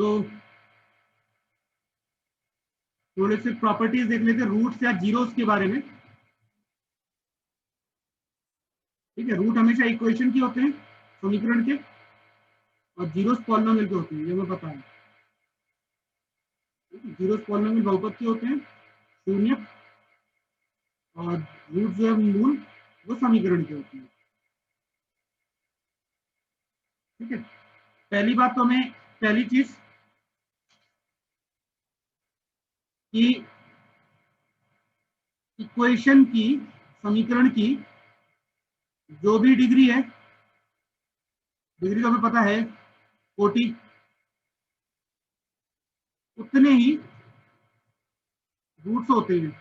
तो थोड़े से प्रॉपर्टीज देख लेते हैं रूट्स या जीरोस के बारे में। ठीक है, रूट हमेशा इक्वेशन के होते हैं, समीकरण के, और जीरोस पॉलिनोमियल के होते हैं, ये हमें पता है। जीरोस पॉलिनोमियल बहुपद के होते हैं, शून्य, और रूट जो है मूल, वो समीकरण के होते हैं। ठीक है, पहली बात तो हमें, पहली चीज कि इक्वेशन की, समीकरण की जो भी डिग्री है, डिग्री तो हमें पता है 40, उतने ही रूट्स होते हैं,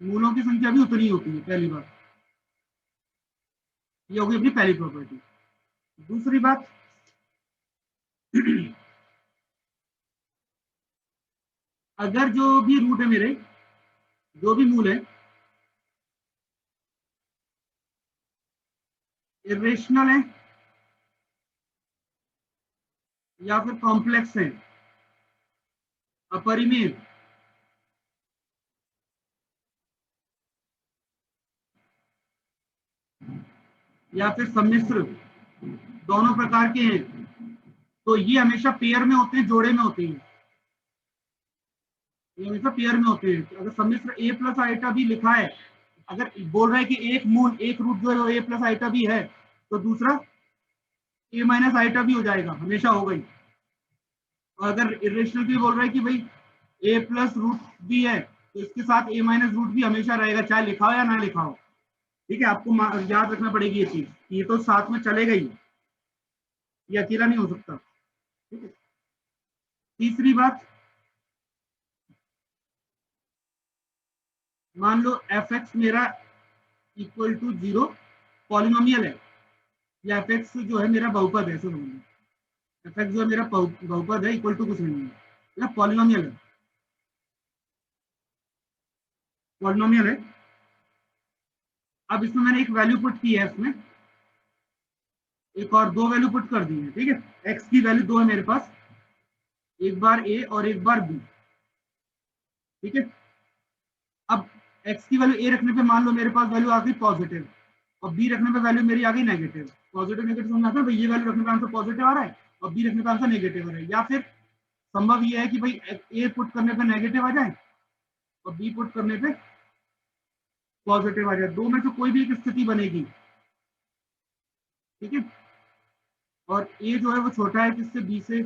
मूलों की संख्या भी उतनी ही होती है। पहली बात ये होगी अपनी पहली प्रॉपर्टी। दूसरी बात, अगर जो भी रूट है मेरे, जो भी मूल है, इरेशनल है या फिर कॉम्प्लेक्स है, अपरिमेय, या फिर सम्मिश्र, दोनों प्रकार के हैं, तो ये हमेशा पेयर में होते हैं, जोड़े में होते हैं। ये हमेशा पेयर में होते हैं। अगर सम्मिश्र a प्लस आइटा भी लिखा है, अगर बोल रहा है कि एक मूल, एक रूट जो है वो a प्लस आइटा भी है, तो दूसरा a माइनस आइटा भी हो जाएगा, हमेशा होगा ही। और अगर इरेशनल भी बोल रहा है कि भाई a प्लस रूट भी है, तो इसके साथ a माइनस रूट भी हमेशा रहेगा, चाहे लिखा हो या ना लिखा हो। ठीक है, आपको याद रखना पड़ेगी ये चीज, ये तो साथ में चलेगा ही, ये अकेला नहीं हो सकता। ठीक है, तीसरी बात, मान लो एफ एक्स मेरा इक्वल टू 0 पॉलिनोमियल है, या एफ एक्स जो है मेरा बहुपद है, ऐसा समझ लो। एफ एक्स जो है मेरा बहुपद है, इक्वल टू कुछ नहीं है, या पॉलिनोमियल है, पॉलिनोमियल है। अब इसमें मैंने एक वैल्यू पुट की है, इसमें एक और दो वैल्यू पुट कर दी है। ठीक है, एक्स की वैल्यू दो है मेरे पास, एक बार ए और एक बार बी। ठीक है, अब एक्स की वैल्यू ए रखने पे मान लो मेरे पास वैल्यू आ गई पॉजिटिव, और बी रखने पे वैल्यू मेरी आ गई नेगेटिव। पॉजिटिव नेगेटिव समझ आता है भाई, ये वैल्यू रखने पे आंसर पॉजिटिव आ रहा है और बी रखने पे आंसर नेगेटिव आ रहा है। या फिर संभव ये है कि भाई ए पुट करने पे नेगेटिव आ जाए और बी पुट करने पे पॉजिटिव आ जाए, दो में से कोई भी एक स्थिति बनेगी। ठीक है, और ए जो है वो छोटा है किससे, बी से,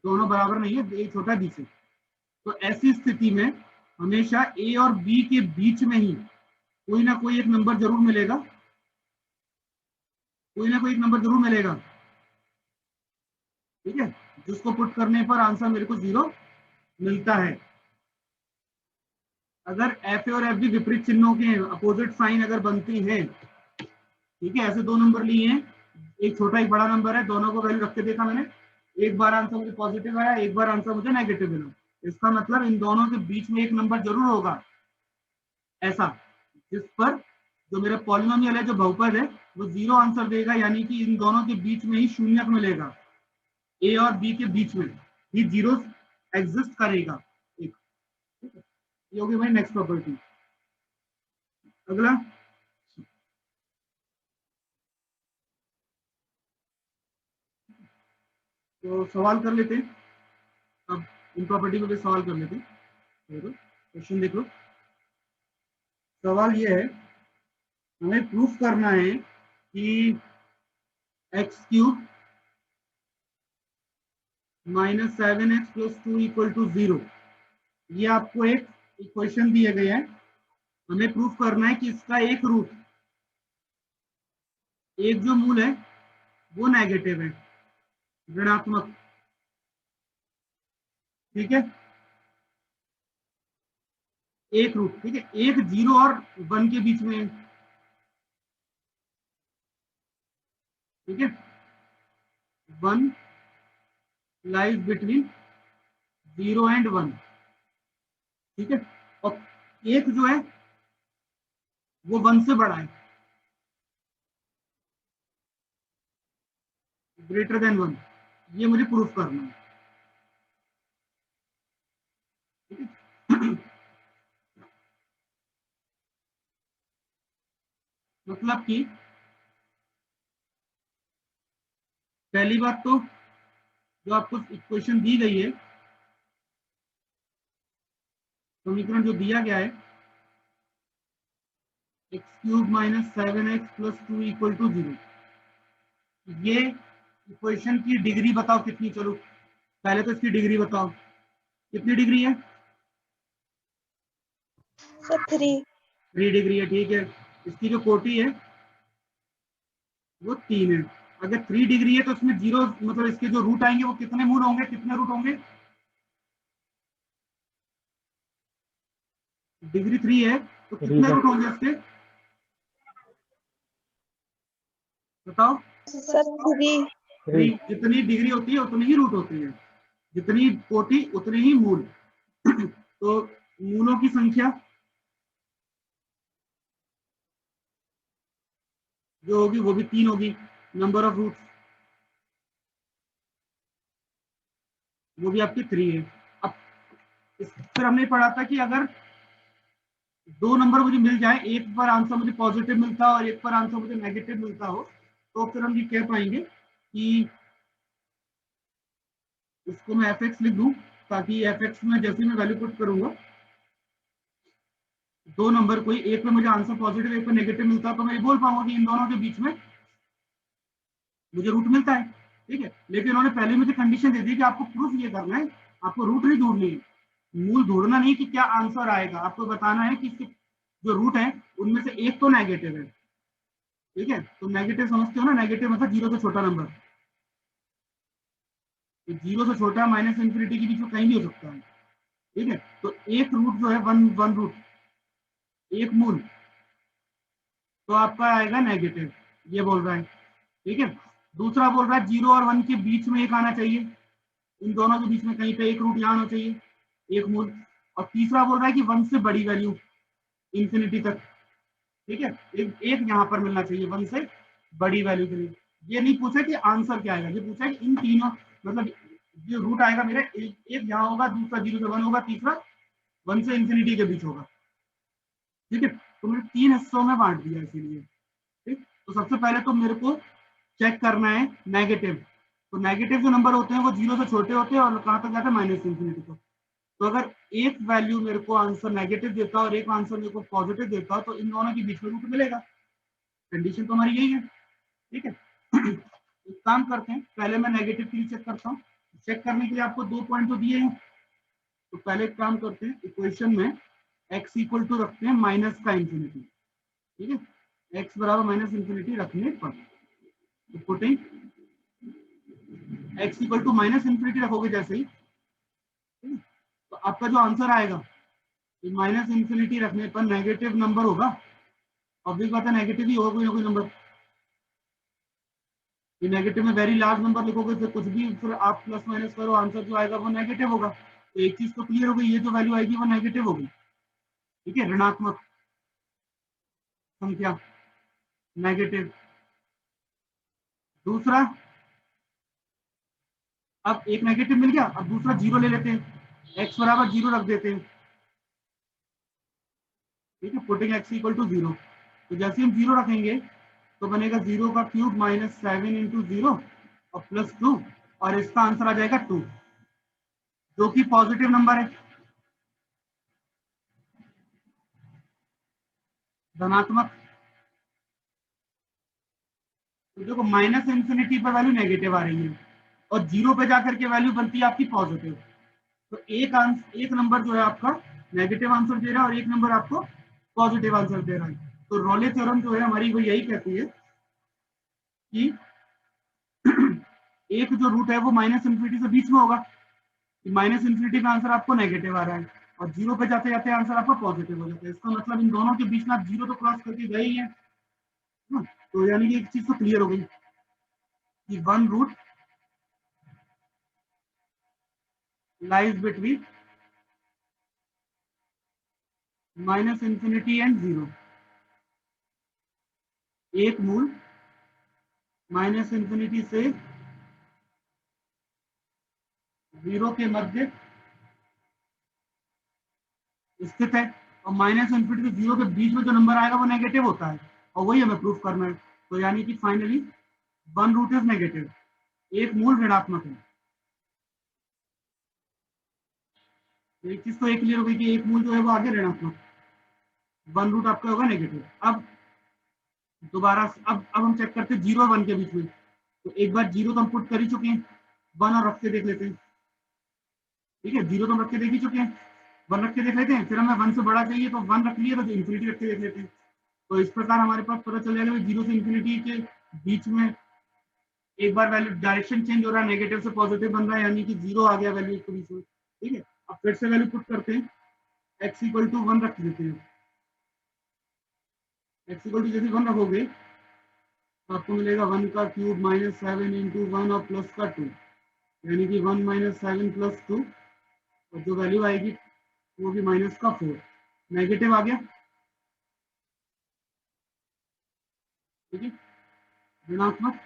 दोनों बराबर नहीं है, ए छोटा है बी से। तो ऐसी स्थिति में हमेशा ए और बी के बीच में ही कोई ना कोई एक नंबर जरूर मिलेगा, कोई ना कोई एक नंबर जरूर मिलेगा। ठीक है, जिसको पुट करने पर आंसर मेरे को 0 मिलता है। अगर एफ ए और एफ बी विपरीत चिन्हों के अपोजिट साइन अगर बनती हैं, ठीक है, ऐसे दो नंबर लिए हैं, एक छोटा एक बड़ा नंबर है, दोनों को वैल्यू रख के देखा मैंने, एक बार आंसर मुझे पॉजिटिव आया, एक बार आंसर मुझे नेगेटिव मिला, इसका मतलब इन दोनों के बीच में एक नंबर जरूर होगा ऐसा, जिस पर जो मेरा पॉलिनोमियल है, जो बहुपद है, वो 0 आंसर देगा, यानी कि इन दोनों के बीच में ही शून्यक मिलेगा, ए और बी के बीच में ही जीरो एग्जिस्ट करेगा एक। ये होगी भाई नेक्स्ट प्रॉपर्टी। अगला, तो सवाल कर लेते हैं, अब इन प्रॉपर्टी को भी सवाल कर लेते हैं। क्वेश्चन देख लो, सवाल ये है, हमें प्रूफ करना है कि x cube minus 7x plus 2 equal to 0, ये आपको एक इक्वेशन दिए गए हैं, हमें प्रूफ करना है कि इसका एक रूट, एक जो मूल है वो नेगेटिव है, ऋणात्मक। ठीक है, एक रूट, ठीक है, एक 0 और 1 के बीच में। ठीक है, 1 लाइज बिटवीन 0 एंड 1। ठीक है, और एक जो है वो 1 से बड़ा है, ग्रेटर देन 1, ये मुझे प्रूफ करना है। मतलब कि पहली बात तो जो आपको इक्वेशन दी गई है, समीकरण जो दिया गया है x³ - 7x + 2 = 0, ये इक्वेशन की डिग्री बताओ कितनी। चलो पहले तो इसकी डिग्री बताओ कितनी डिग्री है। 3 डिग्री है, ठीक है। इसकी जो कोटि है वो 3 है। अगर 3 डिग्री है तो इसमें 0 मतलब इसके जो रूट आएंगे वो कितने मूल होंगे, कितने रूट होंगे। डिग्री 3 है तो कितने रूट होंगे इसके, बताओ। सर 3 जितनी डिग्री होती है उतनी ही रूट होती है, जितनी कोटि उतने ही मूल। तो मूलों की संख्या जो होगी वो भी 3 होगी। नंबर ऑफ रूट्स वो भी आपकी 3 है। अब फिर हमने पढ़ा था कि अगर दो नंबर मुझे मिल जाए, एक पर आंसर मुझे पॉजिटिव मिलता हो और एक पर आंसर मुझे नेगेटिव मिलता हो, तो फिर हम ये कह पाएंगे कि इसको मैं fx लिख दूं, ताकि fx में जैसे मैं वैल्यू पुट करूंगा, दो नंबर कोई एक पे मुझे आंसर पॉजिटिव एक पे नेगेटिव मिलता है, तो मैं ये बोल पाऊंगा कि इन दोनों के बीच में मुझे रूट मिलता है। ठीक है, लेकिन उन्होंने पहले मुझे कंडीशन दे दी कि आपको प्रूफ ये करना है, आपको रूट नहीं ढूंढनी है, मूल ढूंढना नहीं कि क्या आंसर आएगा, आपको बताना है कि जो रूट है उनमें से एक तो नेगेटिव है। ठीक है, तो नेगेटिव समझते हो ना, नेगेटिव मतलब 0 से छोटा नंबर। 0 से छोटा -∞ के बीच में कहीं भी हो सकता है। ठीक है, तो एक रूट जो है वन रूट, एक मूल, तो आपका आएगा नेगेटिव, ये बोल रहा है। ठीक है, दूसरा बोल रहा है 0 और 1 के बीच में एक आना चाहिए, इन दोनों के बीच में कहीं पे एक रूट यहाँ आना चाहिए, एक मूल। और तीसरा बोल रहा है कि 1 से बड़ी वैल्यू इंफिनिटी तक। ठीक है, एक यहाँ पर मिलना चाहिए 1 से बड़ी वैल्यू के लिए। ये नहीं पूछा कि आंसर क्या आएगा, ये पूछा कि इन तीनों मतलब जो रूट आएगा मेरा, एक यहाँ होगा, दूसरा 0 से 1 होगा, तीसरा 1 से इंफिनिटी के बीच होगा। ठीक है, तो मैंने 3 हिस्सों में बांट दिया इसीलिए। ठीक, तो सबसे पहले तो मेरे को चेक करना है नेगेटिव। तो नेगेटिव जो नंबर होते हैं वो 0 से छोटे होते हैं और कहाँ तक जाते हैं, -∞ तक। तो अगर एक वैल्यू मेरे को आंसर नेगेटिव देता है और एक आंसर मेरे को पॉजिटिव देता है, तो इन दोनों के बीच में रूट मिलेगा। कंडीशन तो हमारी यही है। ठीक है, एक काम करते हैं, पहले मैं नेगेटिव के लिए चेक करता हूँ। चेक करने के लिए आपको 2 पॉइंट तो दिए हैं, तो पहले एक काम करते हैं, इक्वेशन में x = रखते हैं माइनस का इंफिनिटी। ठीक है, x बराबर -∞ रखने पर तो पुटिंग x = -∞ रखोगे जैसे ही, तो आपका जो आंसर आएगा -∞ रखने पर नेगेटिव नंबर होगा। ऑब्वियस बात है, नेगेटिव ही होगा कोई ना कोई नंबर। ये नेगेटिव में वेरी लार्ज नंबर लिखोगे फिर कुछ भी, फिर आप प्लस माइनस करो, आंसर जो आएगा वो नेगेटिव होगा। तो एक चीज तो क्लियर हो गई, ये जो वैल्यू आएगी वो नेगेटिव होगी। ठीक है, ऋणात्मक संख्या नेगेटिव। दूसरा, अब एक नेगेटिव मिल गया, अब दूसरा 0 ले लेते हैं, x बराबर 0 रख देते हैं। ठीक है, पुटिंग x = 0। तो जैसे हम 0 रखेंगे तो बनेगा 0 का क्यूब -7 × 0 और +2, और इसका आंसर आ जाएगा 2, जो कि पॉजिटिव नंबर है, धनात्मक। तो देखो -∞ पर वैल्यू नेगेटिव आ रही है और 0 पे जाकर के वैल्यू बनती है आपकी पॉजिटिव। तो एक नंबर जो है आपका नेगेटिव आंसर दे रहा है और एक नंबर आपको पॉजिटिव आंसर दे रहा है। तो रोले थ्योरम जो है हमारी वो यही कहती है कि एक जो रूट है वो -∞ से बीच में होगा, -∞ का आंसर आपको नेगेटिव आ रहा है और 0 पे जाते जाते आंसर आपको पॉजिटिव हो जाता है। इसका मतलब इन दोनों के बीच में आप 0 तो क्रॉस करके गए ही है। तो यानी कि एक चीज तो क्लियर हो गई कि one root lies between -∞ and 0। एक मूल -∞ से 0 के मध्य स्थित है, और माइनस इन्फिनिटी से 0 के बीच में जो नंबर आएगा वो नेगेटिव होता है, और वही हमें प्रूफ करना है। तो यानी कि finally one root is negative, एक मूल ऋणात्मक है। एक चीज तो एक क्लियर हो गई कि एक मूल जो है वो आगे ऋणात्मक, वन रूट आपका होगा नेगेटिव। अब दोबारा अब हम चेक करते हैं 0 और 1 के बीच में। तो एक बार 0 तो हम पुट कर ही चुके हैं, 1 और रख के देख लेते हैं। ठीक है, 0 तो हम रख के देख ही चुके हैं, 1 रख के देख लेते हैं। फिर हमें 1 से बड़ा चाहिए, तो 1 रख लिया, तो इन्फिनिटी रख के देख लेते हैं। तो इस प्रकार हमारे पास पता चल जाएगा 0 से इन्फिनिटी के बीच में एक बार वैल्यू डायरेक्शन चेंज हो रहा है, नेगेटिव से पॉजिटिव बन रहा है, यानी कि 0 आ गया वैल्यू के बीच में। ठीक है, अब फिर से वैल्यू पुट करते हैं, x इक्वल टू 1 रख देते हैं। x इक्वल टू जैसे 1 रखोगे तो आपको मिलेगा 1 का क्यूब माइनस 7 इंटू 1 और प्लस का 2, यानी कि 1 माइनस 7 प्लस 2, और जो वैल्यू आएगी वो भी माइनस का 4, नेगेटिव आ गया। ठीक है, ऋणात्मक,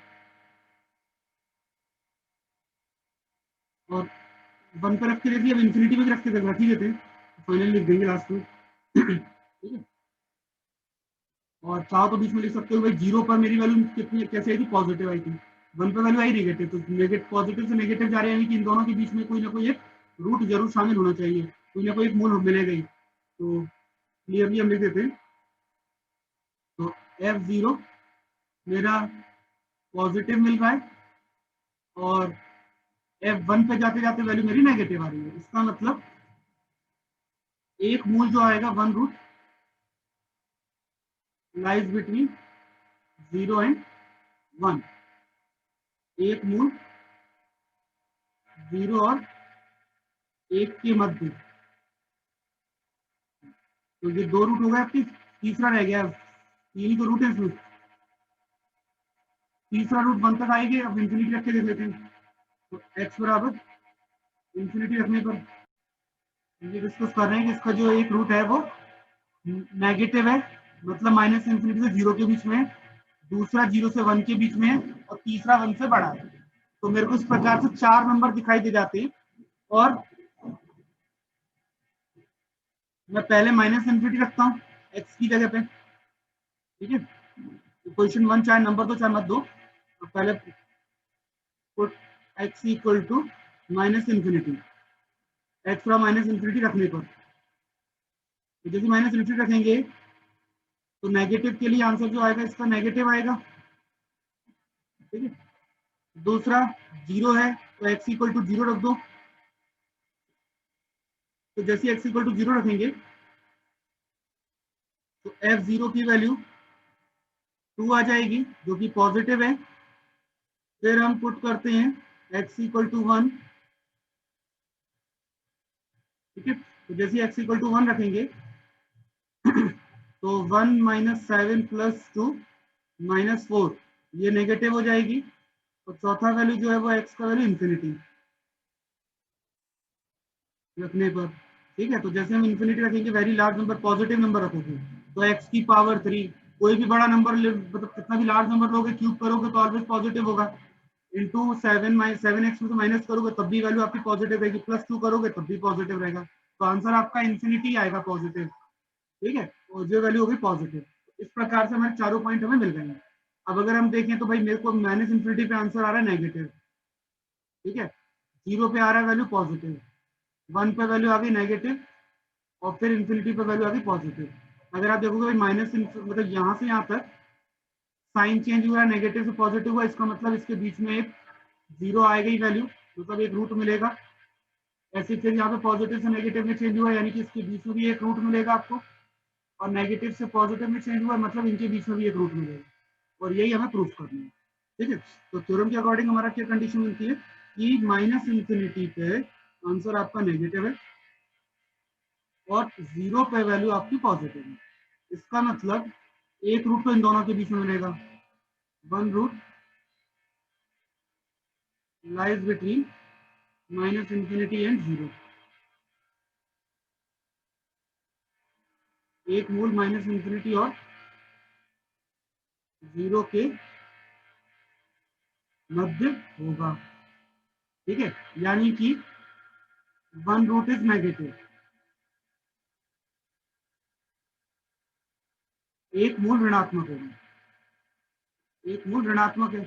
और 1 पे रख के देखिए, अब इन्फिनिटी पे रख के रख ही देते हैं, फाइनल लिख देंगे लास्ट में। ठीक है, और चाहो तो बीच में लिख सकते हो भाई 0 पर मेरी वैल्यू कितनी कैसे आई थी, पॉजिटिव आई थी, 1 पे वैल्यू आई नेगेटिव, तो नेगेटिव पॉजिटिव से नेगेटिव जा रहे हैं, कि इन दोनों के बीच में कोई ना कोई एक रूट जरूर शामिल होना चाहिए, कोई ना कोई एक मूल मिलेगा ही। तो क्लियरली हम लिख देते हैं, तो f0 मेरा पॉजिटिव मिल रहा है, और f1 पे जाते जाते वैल्यू मेरी नेगेटिव आ रही है। इसका मतलब एक मूल जो आएगा one root lies between 0 and 1, एक मूल 0 और 1 के मध्य। तो ये 2 रूट हो गए आपकी, तीसरा रह गया, 3 को रूट है इसमें, तीसरा रूट 1 तक आएंगे। अब इन्फिनिटी रख के देख लेते हैं, तो x बराबर इन्फिनिटी रखने पर ये डिस्कस कर रहे हैं कि इसका जो एक रूट है वो नेगेटिव है, मतलब माइनस इन्फिनिटी से 0 के बीच में है, दूसरा 0 से 1 के बीच में है, और तीसरा 1 से बड़ा है। तो मेरे को इस प्रकार से 4 नंबर दिखाई दे जाते हैं, और मैं पहले माइनस इन्फिनिटी रखता हूँ x की जगह पे। ठीक है, क्वेश्चन 1 चाहे नंबर दो चाहे मत दो, तो पहले put x equal to minus infinity, x from minus infinity रखने पर, तो जैसे माइनस इन्फिनिटी रखेंगे तो नेगेटिव के लिए आंसर जो आएगा इसका नेगेटिव आएगा। ठीक है, दूसरा 0 है तो x इक्वल टू 0 रख दो, तो जैसे x इक्वल टू 0 रखेंगे तो f0 की वैल्यू 2 आ जाएगी, जो कि पॉजिटिव है। फिर हम पुट करते हैं x इक्वल टू 1। ठीक है, तो जैसे x इक्वल टू 1 रखेंगे तो 1 माइनस 7 प्लस 2 माइनस 4, ये नेगेटिव हो जाएगी, और चौथा वैल्यू जो है वो x का वैल्यू इन्फिनिटी रखने पर। ठीक है, तो जैसे हम इन्फिनिटी रखेंगे, very large number positive number रखोगे, तो x की पावर 3, कोई भी बड़ा नंबर मतलब कितना भी लार्ज नंबर लोगे, क्यूब करोगे तो ऑलवेज पॉजिटिव होगा, इंटू 7x में तो माइनस करोगे तब भी वैल्यू आपकी पॉजिटिव रहेगी, प्लस 2 करोगे तब भी पॉजिटिव रहेगा, तो आंसर आपका इन्फिनिटी आएगा पॉजिटिव। ठीक है, और जो वैल्यू होगी पॉजिटिव। इस प्रकार से हमारे चारों पॉइंट हमें मिल गए हैं। अब अगर हम देखें तो भाई मेरे को माइनस इन्फिनिटी पे आंसर आ रहा है नेगेटिव। ठीक है, 0 पे आ रहा है वैल्यू पॉजिटिव, 1 पे वैल्यू आ गई नेगेटिव, और फिर इन्फिनिटी पे वैल्यू आ गई पॉजिटिव। अगर आप देखोगे माइनस मतलब यहाँ से यहाँ तक साइन चेंज हुआ है, नेगेटिव से पॉजिटिव हुआ, इसका मतलब इसके बीच में एक 0 आएगा ही वैल्यू, मतलब एक रूट मिलेगा। ऐसे फिर यहाँ पे पॉजिटिव से नेगेटिव में चेंज हुआ, यानी कि इसके बीच में भी एक रूट मिलेगा आपको, और नेगेटिव से पॉजिटिव में चेंज हुआ, मतलब इनके बीच में भी एक रूट मिलेगा, और यही हमें प्रूफ करना है। ठीक है, तो थ्योरम के अकॉर्डिंग हमारा क्या कंडीशन मिलती है कि माइनस इन्फिनिटी पे आंसर आपका नेगेटिव है, और 0 पे वैल्यू आपकी पॉजिटिव है। इसका मतलब एक रूट तो इन दोनों के बीच में मिलेगा, one root lies between minus infinity and 0, एक मूल माइनस इन्फिनिटी और 0 के मध्य होगा। ठीक है, यानी कि वन रूट इज नेगेटिव, एक मूल ऋणात्मक है, एक मूल ऋणात्मक है,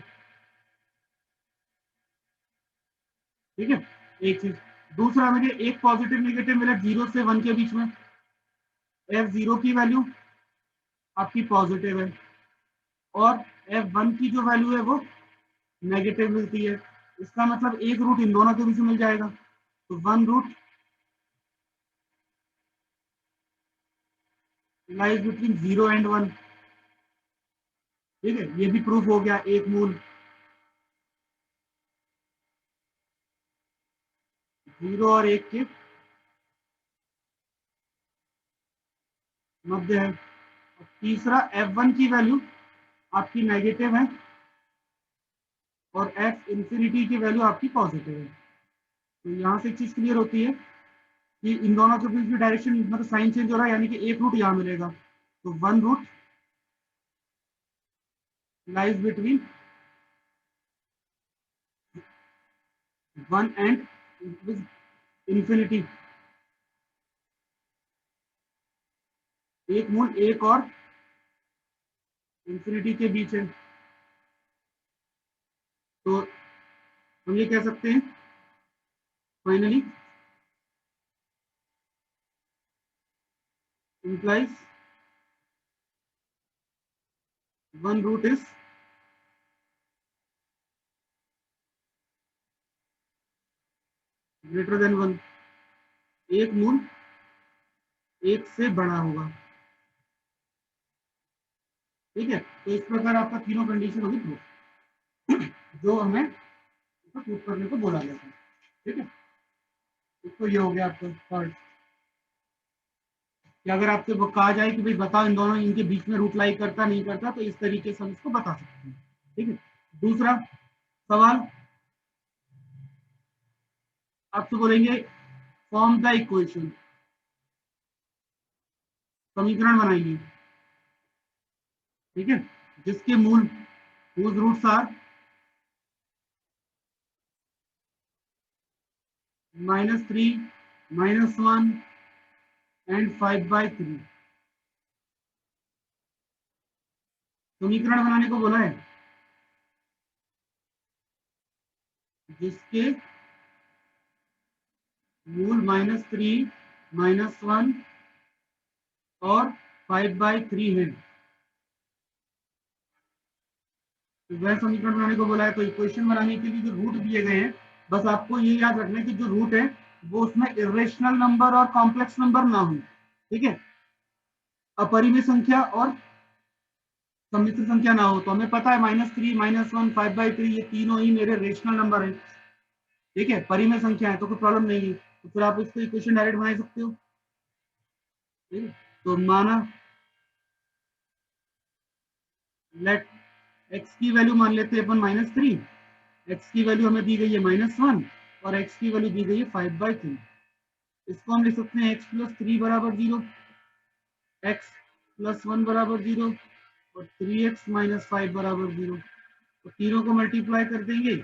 ठीक है। एक चीज, दूसरा मुझे एक पॉजिटिव नेगेटिव मिला 0 से 1 के बीच में, F0 की वैल्यू आपकी पॉजिटिव है और F1 की जो वैल्यू है वो नेगेटिव मिलती है। इसका मतलब एक रूट इन दोनों के बीच में मिल जाएगा, तो 1 रूट लाइज बिटवीन 0 एंड 1, ठीक है। ये भी प्रूफ हो गया, एक मूल 0 और 1 के मध्य है। तीसरा F1 की वैल्यू आपकी नेगेटिव है और F इंफिनिटी की वैल्यू आपकी पॉजिटिव है। तो यहाँ से एक चीज क्लियर होती है कि इन दोनों के बीच में डायरेक्शन मतलब साइन चेंज हो रहा है, यानी कि एक रूट यहाँ मिलेगा, तो 1 root lies between 1 and infinity. एक मूल 1 और इंफिनिटी के बीच है, तो हम ये कह सकते हैं finally implies 1 root is greater than 1, एक मूल एक से बड़ा होगा, ठीक है। तो इस प्रकार आपका तीनों कंडीशन होगी प्रूफ, जो हमें प्रूफ करने को बोला गया था, ठीक है। तो ये हो गया आपका पार्ट, कि अगर आपसे वो कहा जाए कि भाई बताओ इन दोनों इनके बीच में रूट लाई करता नहीं करता, तो इस तरीके से हम इसको बता सकते हैं, ठीक है। दूसरा सवाल आपसे बोलेंगे फॉर्म द इक्वेशन, समीकरण बनाइए, ठीक है, जिसके मूल whose roots are -3, -1 एंड 5/3। समीकरण बनाने को बोला है जिसके मूल -3, -1 और 5/3 है, तो वह समीकरण बनाने को बोला है। तो इक्वेशन बनाने के लिए जो रूट दिए गए हैं, बस आपको ये याद रखना है कि जो रूट है वो उसमें इरेशनल नंबर और कॉम्प्लेक्स नंबर ना हो, ठीक है, अपरिमेय संख्या और सम्मिश्र संख्या ना हो। तो हमें पता है -3, -1, 5/3 ये तीनों ही मेरे रेशनल नंबर है, ठीक है, परिमेय संख्या है, तो कोई प्रॉब्लम नहीं है, तो फिर आप इसको इक्वेशन डायरेक्ट बना सकते हो, ठीक है। तो माना लेट x की वैल्यू मान लेते हैं अपन -3, x की वैल्यू हमें दी गई है -1 और x की वैल्यू दी गई है 5/3। इसको हम लिख सकते हैं x + 3 = 0, x + 1 = 0 और 3x - 5 = 0। तो तीनों को मल्टीप्लाई कर देंगे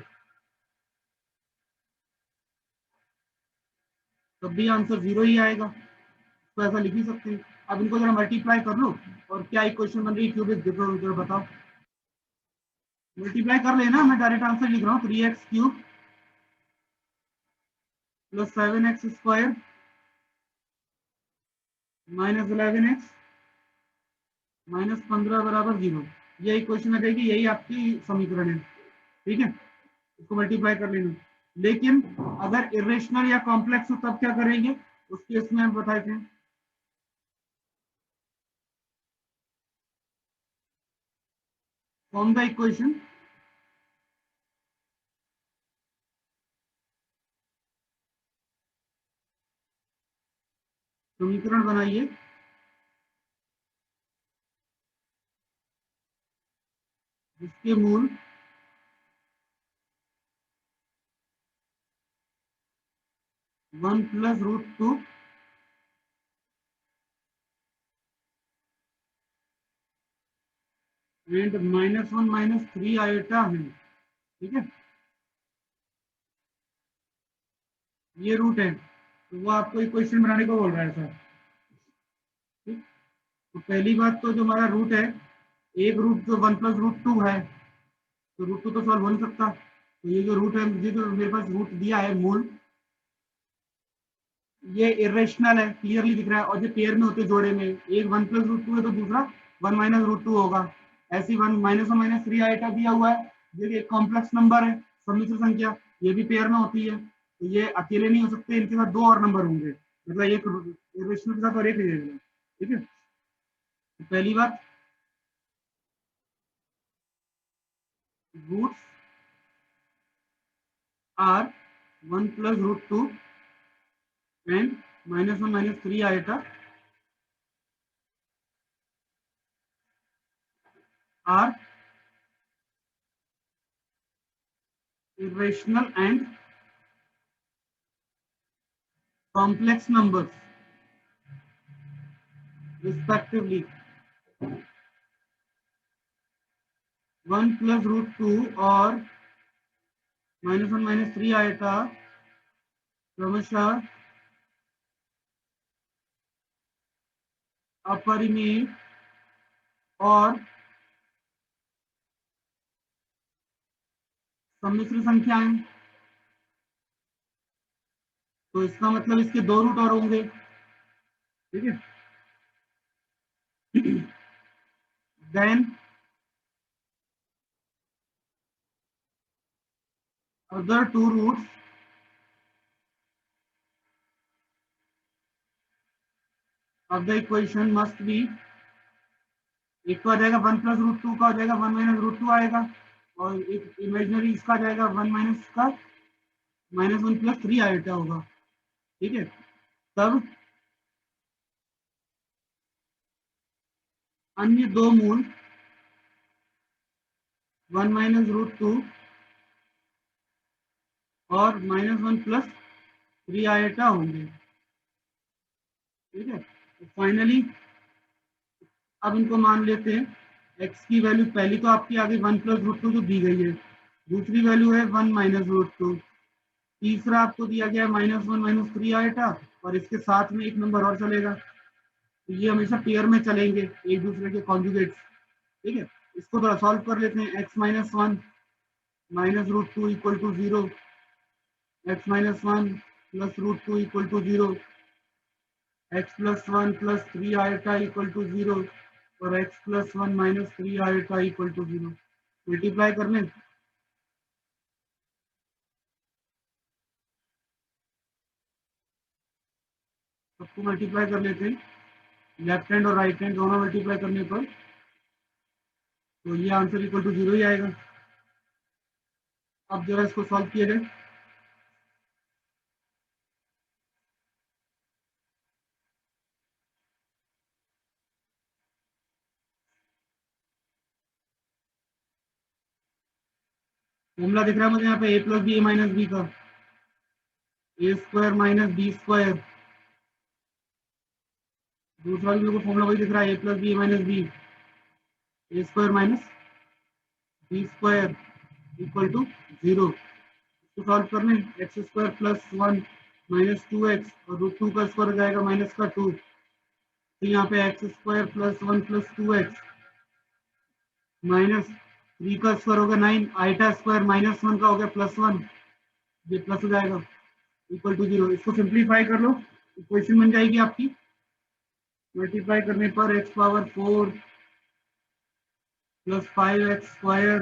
तब भी आंसर 0 ही आएगा, तो ऐसा लिख ही सकते हैं। अब इनको जरा मल्टीप्लाई कर लो और क्या इक्वेशन बन रही है, क्यूबिक जरा बताओ। मल्टीप्लाई कर लेना, मैं डायरेक्ट आंसर लिख रहा हूँ, 3x³ + 7x² - 11x - 15 = 0। ये इक्वेशन आ जाएगी, यही आपकी समीकरण है, ठीक है। इसको मल्टीप्लाई कर लेना। लेकिन अगर इरेशनल या कॉम्प्लेक्स हो तब क्या करेंगे, उस केस में हम बताए थे फॉर्म द इक्वेशन, समीकरण बनाइए जिसके मूल वन + √2 एंड -1 - 3 आयोटा है, ठीक है। ये रूट है, तो वो आपको इक्वेशन बनाने को बोल रहा है सर, ठीक। तो पहली बात तो जो हमारा रूट है, एक रूट जो 1+√2 है, तो √2 तो सॉल्व हो नहीं सकता। तो ये जो रूट है, मुझे जो मेरे पास रूट दिया है मूल, ये इरेशनल है, क्लियरली दिख रहा है। और जो पेयर में होते जोड़े में, एक 1+√2 है तो दूसरा 1-√2 होगा। ऐसी 1 -1 -3 दिया हुआ है, जो एक कॉम्प्लेक्स नंबर है, सम्मिश्र संख्या, ये भी पेयर में होती है। तो ये अकेले नहीं हो सकते, इनके साथ 2 और नंबर होंगे, मतलब एक इरेशनल के साथ और एक रियल। ठीक है, तो पहली बात, roots are 1+√2 and -1 -3 are irrational and complex numbers respectively. 1+√2 और -1 -3 क्रमशः अपरिमेय और सम्मिश्र संख्याएं। तो इसका मतलब इसके 2 रूट और होंगे। ठीक है, then other 2 roots of the equation must be, एक तो आ जाएगा 1+√2 का, हो जाएगा 1 - √2 आएगा, और एक इमेजिनरी इसका आ जाएगा 1 - का -1 + 3 होगा। ठीक है, तब अन्य 2 मूल 1 - √2 और -1 + 3 होंगे। ठीक है, तो फाइनली अब इनको मान लेते हैं। x की वैल्यू पहली तो आपकी आगे 1+√2 जो दी गई है, दूसरी वैल्यू है 1 - √2, तीसरा आपको दिया गया है -1 - 3 और इसके साथ में एक नंबर और चलेगा। तो ये हमेशा पेयर में चलेंगे, एक दूसरे के कॉन्जुगेट्स। ठीक है, इसको थोड़ा सॉल्व कर लेते हैं। x - 1 -√2 = 0, x - 1 + √2 = 0, x + 1 + 3 = 0 और x + 1 - 3 = 0। मल्टीप्लाई करने, सबको मल्टीप्लाई कर लेते हैं, लेफ्ट हैंड और राइट हैंड दोनों मल्टीप्लाई करने पर तो ये आंसर = 0 ही आएगा। अब जरा इसको सॉल्व किया जाए। फॉर्मूला दिख रहा है मुझे यहाँ पे a + b - b का, a² - b²। दूसरा भी मेरे को फॉर्मूला वही दिख रहा है, a + b - b, a² - b² = 0। इसको सॉल्व करने, x² + 1 - 2x और √2 का स्क्वायर हो जाएगा -2। तो यहाँ पे x² + 1 + 2x -3 का स्क्वायर होगा 9, i² -1 का हो गया +1, ये प्लस हो जाएगा = 0। इसको सिंप्लीफाई कर लो, इक्वेशन बन जाएगी आपकी। मल्टीप्लाई करने पर x⁴ + 5x²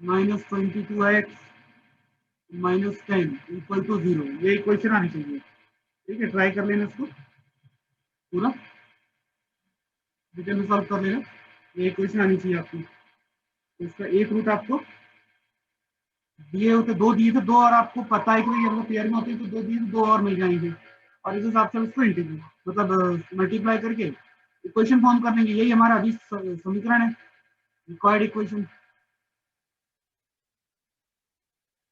- 22x - 10 = 0। ये इक्वेशन आनी चाहिए। ठीक है, ट्राई कर लेना इसको पूरा, डिटेल में सॉल्व कर लेना, ये इक्वेशन आनी चाहिए आपकी। तो इसका एक रूट आपको दिए होते, 2 दिए थे, 2 और आपको पता है कि भाई अगर पेयर में होते हैं तो 2 दिए, 2 और मिल जाएंगे, और इस हिसाब से उसको इंटीग्रेट मतलब मल्टीप्लाई करके इक्वेशन फॉर्म करने की, यही हमारा अभी समीकरण है, रिक्वायर्ड इक्वेशन।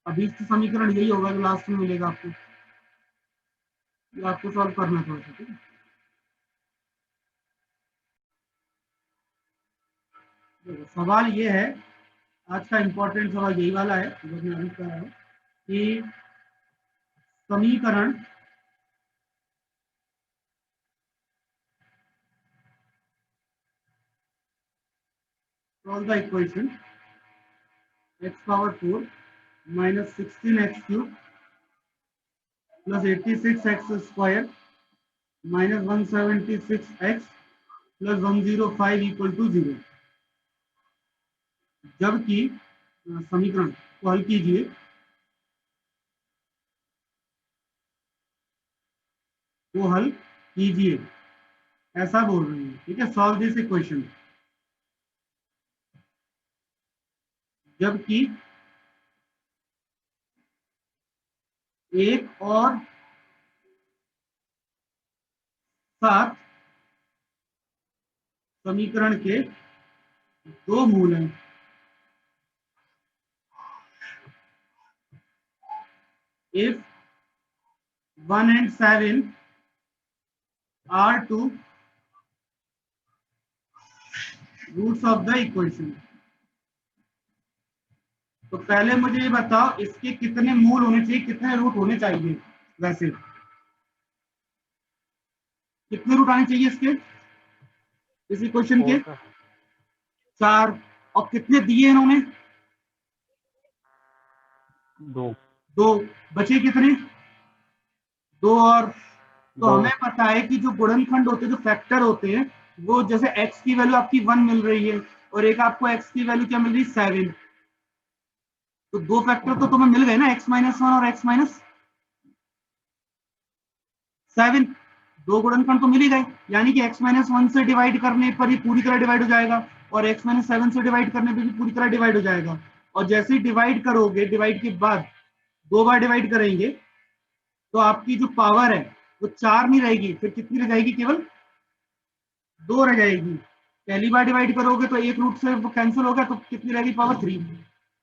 अभी समीकरण यही होगा जो लास्ट में मिलेगा आपको, ये आपको सॉल्व करना थोड़ा सा। ठीक है, सवाल ये है, आज का इंपॉर्टेंट सवाल यही वाला है जो मैं अभी कर रहा हूँ कि समीकरण solve the equation x power 4 minus 16x cube plus 86x square minus 176x plus 105 equal to 0। जबकि समीकरण को हल कीजिए ऐसा बोल रही है। ठीक है, सॉल्व दिस इक्वेशन। जबकि एक और 7 समीकरण के 2 मूल हैं। If 1 and 7 are two roots of the equation, तो पहले मुझे ये बताओ इसके कितने मूल होने चाहिए, कितने रूट होने चाहिए। वैसे कितने रूट आने चाहिए इसके, इस इक्वेशन के? 4। और कितने दिए इन्होंने? 2। बचे कितने? 2 और। तो हमें पता है कि जो गुणनखंड होते हैं, जो फैक्टर होते हैं, वो जैसे x की वैल्यू आपकी 1 मिल रही है और एक आपको x की वैल्यू क्या मिल रही है, 7। तो 2 फैक्टर तो तुम्हें मिल गए ना, x माइनस 1 और x माइनस 7। 2 गुणनखंड तो मिल ही गए, यानी कि x माइनस 1 से डिवाइड करने पर ही पूरी तरह डिवाइड हो जाएगा और x माइनस 7 से डिवाइड करने पर भी पूरी तरह डिवाइड हो जाएगा। और जैसे ही डिवाइड करोगे, डिवाइड के बाद 2 बार डिवाइड करेंगे तो आपकी जो पावर है वो 4 नहीं रहेगी, फिर कितनी रह जाएगी, केवल 2 रह जाएगी। पहली बार डिवाइड करोगे तो एक रूट से वो कैंसिल होगा, तो कितनी रहेगी, पावर 3।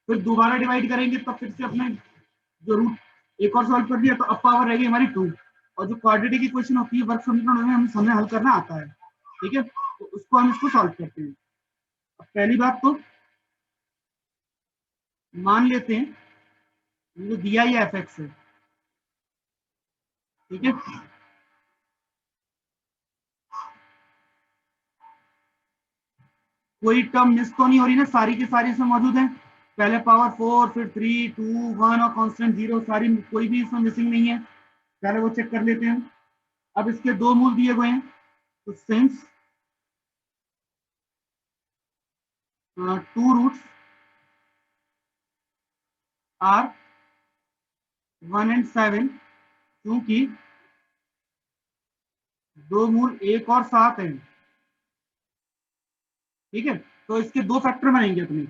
फिर दोबारा डिवाइड करेंगे तो फिर से अपने जो रूट एक और सॉल्व कर दिया, तो अब पावर रहेगी हमारी 2। और जो क्वाड्रेटिक इक्वेशन होती है, वर्ग समीकरण में हमें हल करना आता है। ठीक है, तो उसको हम इसको सॉल्व करते हैं। अब पहली बात तो मान लेते हैं जो दिया ही एफ एक्स है। ठीक है, कोई टर्म मिस तो नहीं हो रही ना, सारी की सारी इसमें मौजूद है। पहले पावर 4, फिर 3, 2, 1 और कांस्टेंट 0, सारी, कोई भी इसमें मिसिंग नहीं है। पहले वो चेक कर लेते हैं। अब इसके 2 मूल दिए गए हैं, तो सिंस 2 रूट्स आर 1 and 7, क्योंकि 2 मूल 1 और 7 है। ठीक है, तो इसके 2 फैक्टर बनेंगे अपने,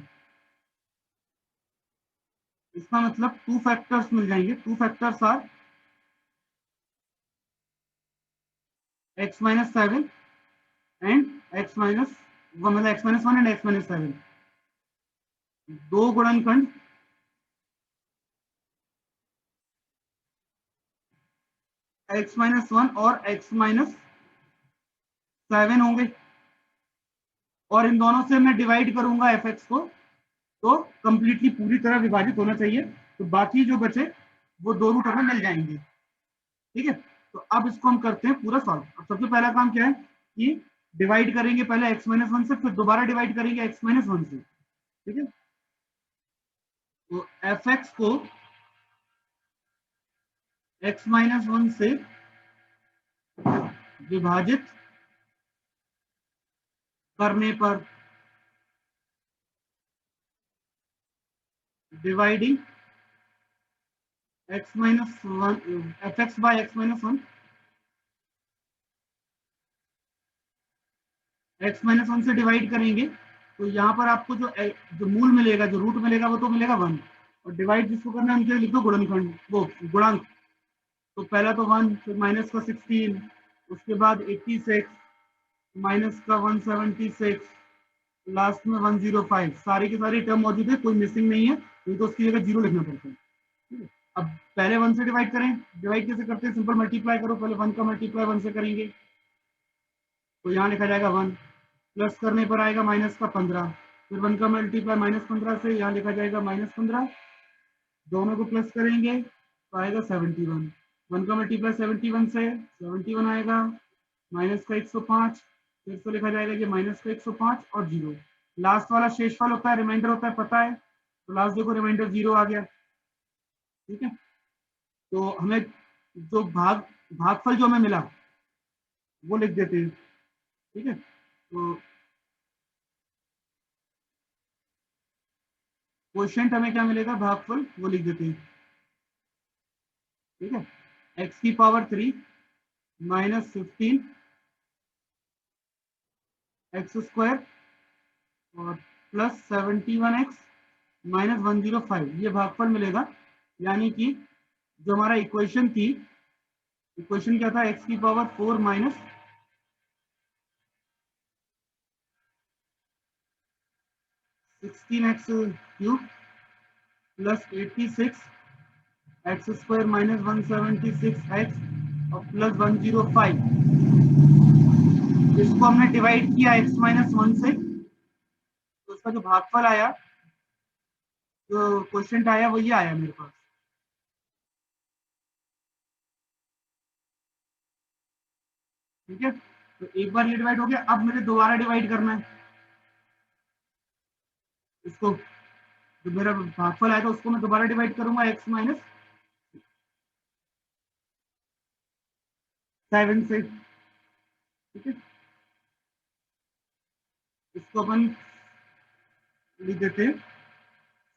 इसका मतलब 2 फैक्टर्स मिल जाएंगे। 2 factors are x minus 7 and x minus 1, मतलब x minus 1 and x minus 7। 2 गुणनखंड x माइनस 1 और x माइनस 7 होंगे, और इन दोनों से मैं डिवाइड करूंगा एफ एक्स को, तो कंप्लीटली पूरी तरह विभाजित होना चाहिए। तो बाकी जो बचे वो 2 रूट हमें मिल जाएंगे। ठीक है, तो अब इसको हम करते हैं पूरा सॉल्व। अब सबसे पहला काम क्या है कि डिवाइड करेंगे पहले x माइनस 1 से, फिर दोबारा डिवाइड करेंगे x माइनस 1 से। ठीक है, तो एफ एक्स को x माइनस 1 से विभाजित करने पर dividing x minus 1 f x by x minus 1, x minus 1 से डिवाइड करेंगे तो यहाँ पर आपको जो मूल मिलेगा, जो रूट मिलेगा, वो तो मिलेगा 1। और डिवाइड जिसको करना है उनके लिख दो गुणनखंड, वो गुणांक। तो पहला तो 1, फिर माइनस का 16, उसके बाद 86, माइनस का 176, लास्ट में 105। सारी की सारी टर्म मौजूद है, कोई मिसिंग नहीं है, तो उसकी जगह 0 लिखना पड़ता है। ठीक है, अब पहले 1 से डिवाइड करें। डिवाइड कैसे करते हैं, सिंपल मल्टीप्लाई करो। पहले 1 का मल्टीप्लाई 1 से करेंगे तो यहाँ लिखा जाएगा 1, प्लस करने पर आएगा माइनस का 15, फिर 1 का मल्टीप्लाई माइनस 15 से, यहाँ लिखा जाएगा माइनस 15, दोनों को प्लस करेंगे तो आएगा 71। 1 का मल्टीप्लाई 71 से 71 आएगा, माइनस का 105, फिर से लिखा जाएगा ये माइनस का 105 और 0। लास्ट वाला शेषफल होता है, रिमाइंडर होता है, पता है। तो लास्ट देखो रिमाइंडर 0 आ गया, ठीक है। तो हमें जो भागफल जो हमें मिला वो लिख देते हैं, ठीक है। तो क्वोशिएंट हमें क्या मिलेगा, भागफल, वो लिख देते हैं, ठीक है। x की पावर 3 माइनस 15 एक्स स्क्वायर और प्लस 71x माइनस 105, ये भागफल मिलेगा। यानी कि जो हमारा इक्वेशन थी, इक्वेशन क्या था, x की power 4 minus 16x cube plus 86 x square minus 176x और प्लस 105, इसको हमने डिवाइड किया x माइनस 1 से, तो उसका जो भागफल आया, जो क्वेश्चन आया, वो ये आया मेरे पास। ठीक है, तो एक बार ये डिवाइड हो गया, अब मुझे दोबारा डिवाइड करना है इसको। जो मेरा भागफल आया था उसको मैं दोबारा डिवाइड करूंगा x माइनस 7 से, ठीक है। इसको अपन लिख देते हैं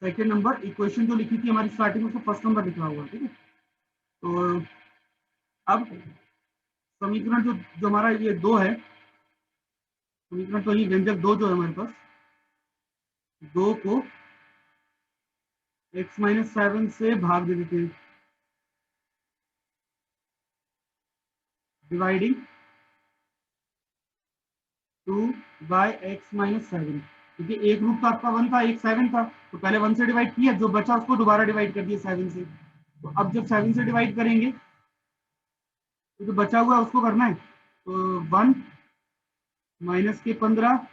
सेकेंड नंबर, इक्वेशन जो लिखी थी हमारी स्टार्टिंग में, उसको फर्स्ट नंबर लिखा हुआ, ठीक है। तो अब समीकरण जो हमारा ये 2 है, समीकरण तो ये व्यंजक 2 जो है हमारे पास, 2 को x माइनस 7 से भाग दे देते हैं, डिवाइडिंग 2 बाय x माइनस 7, क्योंकि एक रूट तो आपका 1 था, एक 7 था, तो पहले 1 से डिवाइड किया, जो बचा उसको दोबारा डिवाइड कर दिया 7 से। तो अब जब 7 से डिवाइड करेंगे तो जो बचा हुआ है उसको करना है, तो 1 माइनस के 15,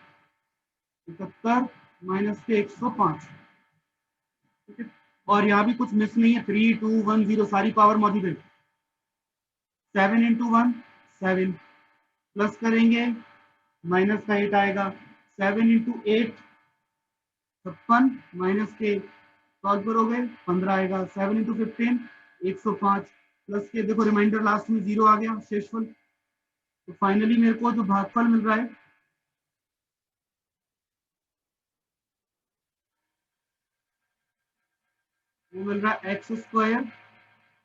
71 माइनस के 105, ठीक है। और यहाँ भी कुछ मिस नहीं है, 3 2 1 0 सारी पावर मौजूद है। 7 इंटू 1 7, प्लस करेंगे माइनस का 8 आएगा, 7 इंटू 8 56 माइनस के सॉल्व करोगे 15 आएगा, 7 इंटू 15 105, प्लस के देखो रिमाइंडर लास्ट में 0 आ गया शेषफल। तो फाइनली मेरे को जो भागफल मिल रहा है वो मिल रहा है x square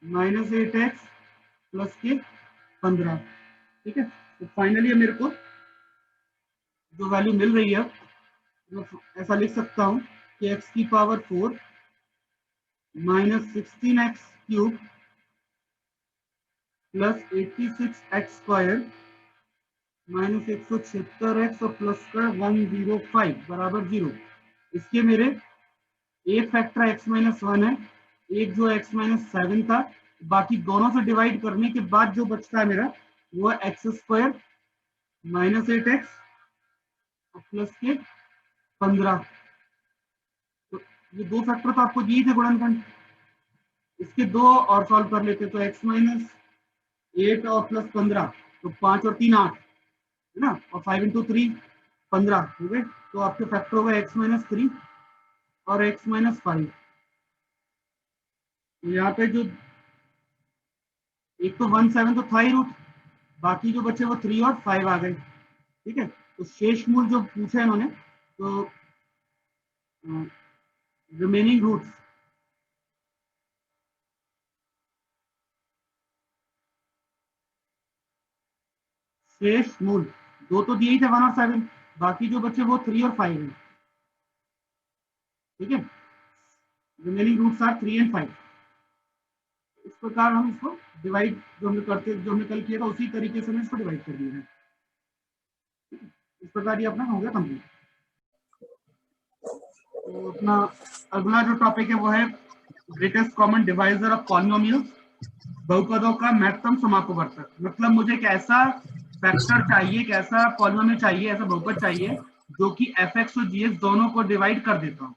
minus 8x plus के 15, ठीक है। तो फाइनली मेरे को जो वैल्यू मिल रही है, मैं ऐसा लिख सकता हूं कि x की power 4 minus 16x cube plus 86x square minus 176x और प्लस का 105 बराबर 0। इसके मेरे एक फैक्टर x माइनस 1 है, एक जो x माइनस 7 था, बाकी दोनों से डिवाइड करने के बाद जो बचता है मेरा वो है x square minus 8x plus के 15। तो ये दो फैक्टर तो आपको दिए थे गुणनखंड, इसके दो और सॉल्व कर लेते, तो x माइनस 8 और प्लस 15, तो 5 और 3 8 है ना, और 5 इंटू 3 15 हो गए। तो आपके फैक्टर होगा x माइनस 3 और x माइनस 5। तो यहाँ पे जो एक तो 1 7 तो था ही रूट, बाकी जो बचे वो 3 और 5 आ गए, ठीक है। तो शेष मूल जो पूछा है इन्होंने, तो रिमेनिंग रूट्स, शेष मूल दो तो दिए ही थे 1 और 7, बाकी जो बचे वो 3 और 5 है, ठीक है। Remaining roots are 3 and 5। इस प्रकार हम इसको डिवाइड, जो हमने कल किया था उसी तरीके से हम इसको डिवाइड कर दिए हैं। इस प्रकार ये अपना हो गया कंप्लीट। तो अपना अगला जो टॉपिक है वो है greatest common divisor of polynomials, बहुपदों का महत्तम समापवर्तक। मतलब मुझे एक ऐसा फैक्टर चाहिए, एक ऐसा पॉलिनोमियल चाहिए, ऐसा बहुपद चाहिए जो कि fx और gx दोनों को डिवाइड कर देता हूँ।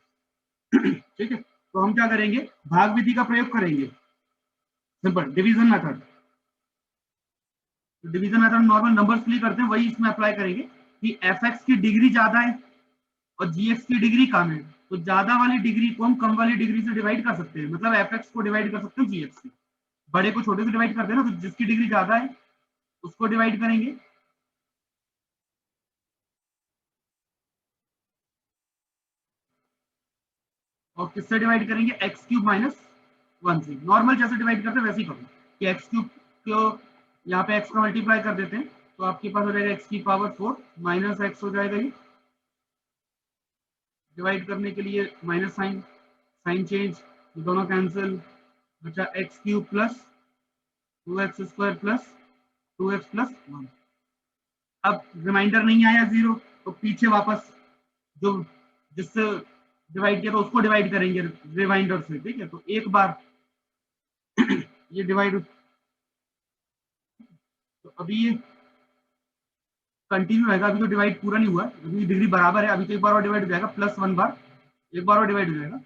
ठीक है, तो हम क्या करेंगे, भाग विधि का प्रयोग करेंगे, simple division method. Division method normal numbers के लिए करते हैं, वही इसमें अप्लाई करेंगे कि fx की डिग्री ज्यादा है और जीएक्स की डिग्री कम है, तो ज्यादा वाली डिग्री को हम कम वाली डिग्री से डिवाइड कर सकते हैं, मतलब एफ एक्स को डिवाइड कर सकते हैं जीएक्स से। बड़े को छोटे से डिवाइड करते हैं ना, तो जिसकी डिग्री ज्यादा है उसको डिवाइड करेंगे। और किससे डिवाइड करेंगे, एक्स क्यूब माइनस 1 से। नॉर्मल जैसे डिवाइड करते हैं वैसे ही करो कि एक्स क्यूब को यहाँ पे एक्स का मल्टीप्लाई कर देते हैं, तो आपके पास हो जाएगा एक्स की पावर 4 माइनस एक्स हो जाएगा, ये डिवाइड करने के लिए माइनस साइन, साइन चेंज, दोनों कैंसिल, बचा x cube plus 2x square plus 2x plus 1। अब रिमाइंडर नहीं आया 0, तो पीछे वापस जो जिससे डिवाइड किया था उसको डिवाइड करेंगे रिमाइंडर से, ठीक है। तो एक बार ये डिवाइड, तो अभी ये कंटिन्यू रहेगा, अभी तो डिवाइड पूरा नहीं हुआ, अभी डिग्री बराबर है, अभी तो एक बार और डिवाइड हो जाएगा, प्लस 1 बार एक बार और डिवाइड हो जाएगा,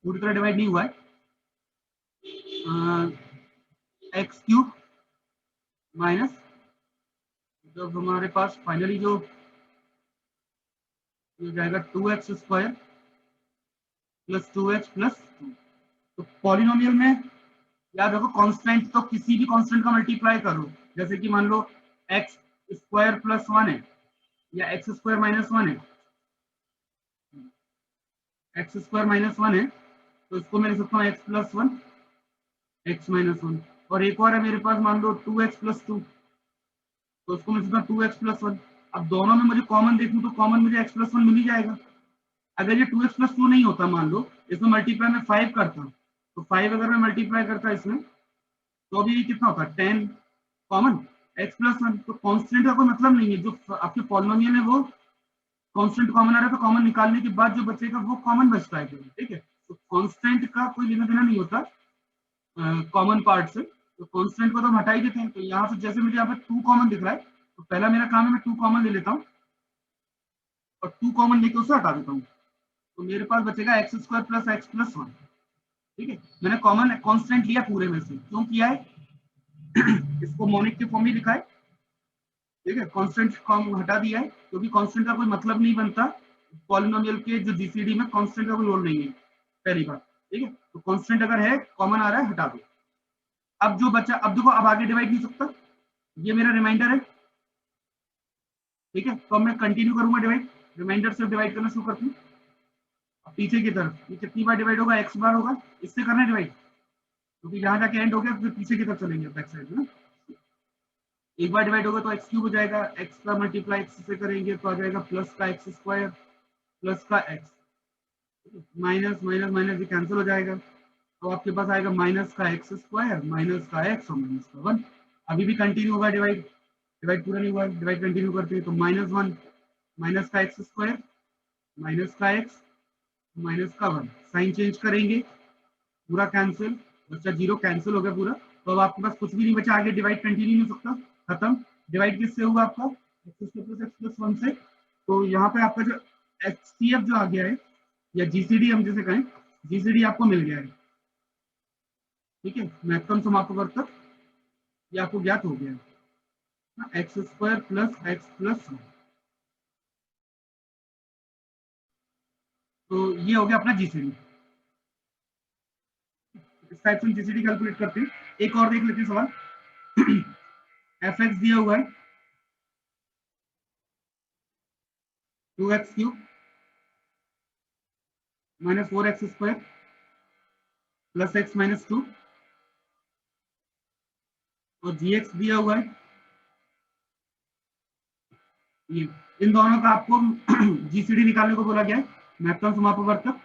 पूरी तरह डिवाइड नहीं हुआ है। एक्स क्यूब माइनस, जब हमारे पास फाइनली जो हो जाएगा 2x square plus 2x plus 2। तो पॉलिनोमियल में याद रखो कांस्टेंट तो किसी भी कांस्टेंट का मल्टीप्लाई करो, जैसे कि मान लो एक्स स्क्वायर प्लस 1 है या एक्स स्क्वायर माइनस 1 है, एक्स स्क्वायर माइनस 1 है तो इसको मैं लिख सकता हूँ एक्स प्लस 1 एक्स माइनस 1। और एक और है मेरे पास मान लो 2x प्लस 2, तो उसको मैं लिख सकता हूँ 2x प्लस 1। अब दोनों में मुझे कॉमन देखूं तो कॉमन मुझे x प्लस 1 मिल ही जाएगा। अगर ये 2x प्लस 2 नहीं होता, मान लो इसमें मल्टीप्लाई में 5 करता, तो 5 अगर मैं मल्टीप्लाई करता इसमें तो अभी ये कितना होता है 10 कॉमन x प्लस 1। तो कांस्टेंट का कोई मतलब नहीं है, जो आपके पॉलिनोमियल है वो कांस्टेंट कॉमन आ रहा है, तो कॉमन निकालने के बाद जो बचेगा वो कॉमन बचता है, ठीक है। तो कांस्टेंट का कोई लेना देना नहीं होता कॉमन पार्ट से, तो कांस्टेंट को तो हम हटा ही देते हैं। तो यहाँ से जैसे मुझे यहाँ पे 2 कॉमन दिख रहा है, तो पहला मेरा काम है मैं 2 कॉमन ले लेता हूँ और 2 कॉमन लेके उसे हटा देता हूँ, तो मेरे पास बचेगा x square plus x plus 1, ठीक है। मैंने कॉमन कांस्टेंट लिया पूरे में से, क्यों किया है इसको मोनिक के फॉर्म में लिखा है, ठीक है। कांस्टेंट कॉम हटा दिया है क्योंकि कांस्टेंट का कोई मतलब नहीं बनता पॉलिनोमियल के जो जीसीडी में, कांस्टेंट का कोई रोल नहीं है, पहली बात, ठीक है। तो कांस्टेंट अगर है कॉमन आ रहा है हटा दो। अब जो बचा, अब देखो अब आगे डिवाइड नहीं सकता, ये मेरा रिमाइंडर है, ठीक है। तो अब मैं कंटिन्यू करूंगा डिवाइड, रिमाइंडर से डिवाइड करना शुरू करती हूँ। अब पीछे की तरफ ये कितनी बार डिवाइड होगा, एक्स बार होगा, इससे करना है डिवाइड, क्योंकि यहाँ जाके एंड हो गया, फिर पीछे की तरफ चलेंगे बैक साइड में। एक बार डिवाइड होगा तो एक्स क्यूब हो जाएगा, एक्स का मल्टीप्लाई एक्स से करेंगे तो आ जाएगा प्लस का एक्स स्क्वायर प्लस का एक्स, माइनस माइनस माइनस ये कैंसिल हो जाएगा, तो आपके पास आएगा माइनस का एक्स स्क्वायर माइनस का एक्स और माइनस का 1। अभी भी कंटिन्यू होगा डिवाइड, डिवाइड पूरा नहीं हुआ, डिवाइड कंटिन्यू करते हैं, तो माइनस 1 माइनस का एक्स स्क्वायर माइनस का एक्स माइनस का 1, साइन चेंज करेंगे, पूरा कैंसिल, बच्चा 0 कैंसिल हो गया पूरा। तो अब आपके पास कुछ भी नहीं बचा, आगे डिवाइड कंटिन्यू नहीं हो सकता, खत्म। डिवाइड किससे होगा आपका, एक्स प्लस एक्स प्लस 1 से। तो यहाँ पे आपका जो एचसीएफ जो आ गया है, या जीसीडी हम जैसे कहें, जीसीडी आपको मिल गया है, ठीक है। मैक्सिमम समाप्त वर्ग तक ये आपको ज्ञात हो गया है, x square plus x plus 1। तो ये हो गया अपना जीसीडी। इस टाइप से जीसीडी कैलकुलेट करते हैं। एक और देख लेते हैं सवाल। एफ एक्स दिया हुआ है 2x cube minus 4x square plus x minus 2, और gx दिया हुआ है ये। इन दोनों का आपको जीसीडी निकालने को बोला गया है, मैक्सिमम समाप्त वर्ग तक।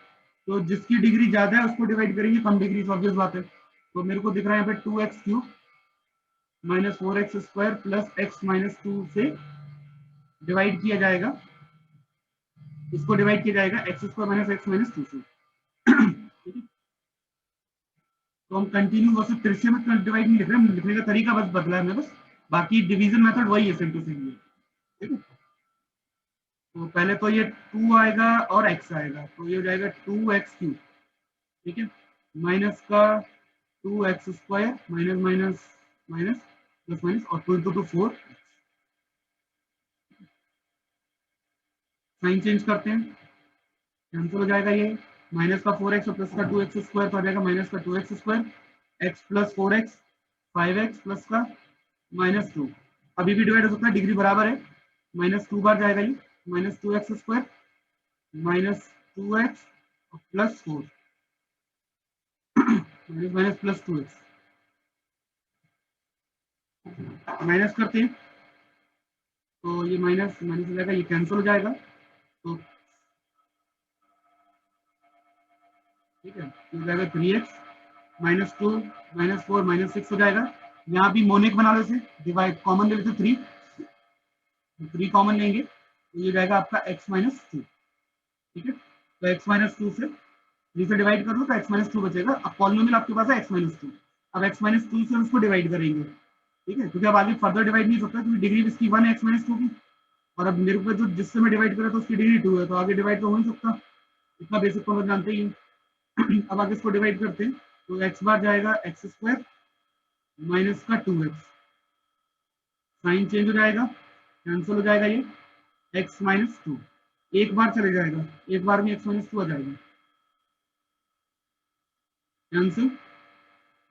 तो जिसकी डिग्री ज्यादा है उसको डिवाइड करेंगे कम डिग्री से, ऑब्वियस बात है। तो मेरे को दिख रहा है यहाँ पे 2x cube minus 4x square plus x minus 2 से डिवाइड किया जाएगा, इसको डिवाइड किया जाएगा x square minus x minus 2 से, ठीक है। तो हम कंटिन्यू बस तिरछे में डिवाइड नहीं लिख रहे, लिखने का तरीका बस बदला है, बस बाकी डिवीजन मेथड वही है, सेम टू सेम, ठीक है। तो पहले तो ये 2 आएगा और x आएगा, तो ये हो जाएगा 2x क्यूब, ठीक है, माइनस का 2x square minus minus minus plus minus और 2 इंटू 2 4, साइन चेंज करते हैं, कैंसिल हो जाएगा ये, माइनस का 4x और प्लस का 2x स्क्वायर तो आ जाएगा माइनस का 2x square, x plus 4x 5x plus का -2, अभी भी डिवाइड हो सकता है, डिग्री बराबर है, -2 बार जाएगा ये, -2x square -2x plus 4 minus plus 2x minus करते हैं तो ये माइनस माइनस हो जाएगा, ये कैंसिल हो जाएगा, तो ठीक है, तो हो जाएगा 3x -2 -4 -6 हो जाएगा। यहाँ भी मोनिक बना लेते, डिवाइड कॉमन ले लेते 3 कॉमन लेंगे तो ये जाएगा आपका x -2, ठीक है, तो x -2 से 3 से डिवाइड कर लो तो x -2 बचेगा। अब पॉलिनोमियल आपके पास है x -2, अब x -2 से उसको डिवाइड करेंगे, ठीक है, क्योंकि अब आगे फर्दर डिवाइड नहीं सकता क्योंकि डिग्री इसकी 1 है x -2 की, और अब मेरे को जो जिससे मैं डिवाइड करा तो उसकी डिग्री 2 है, तो आगे डिवाइड तो हो नहीं सकता, इतना बेसिक तो हम जानते ही हैं। अब आगे इसको डिवाइड करते हैं तो x बार जाएगा x स्क्वायर माइनस का 2x, साइन चेंज हो जाएगा, कैंसिल हो जाएगा ये x -2, एक बार चले जाएगा, एक बार में x -2 आ जाएगा, कैंसिल,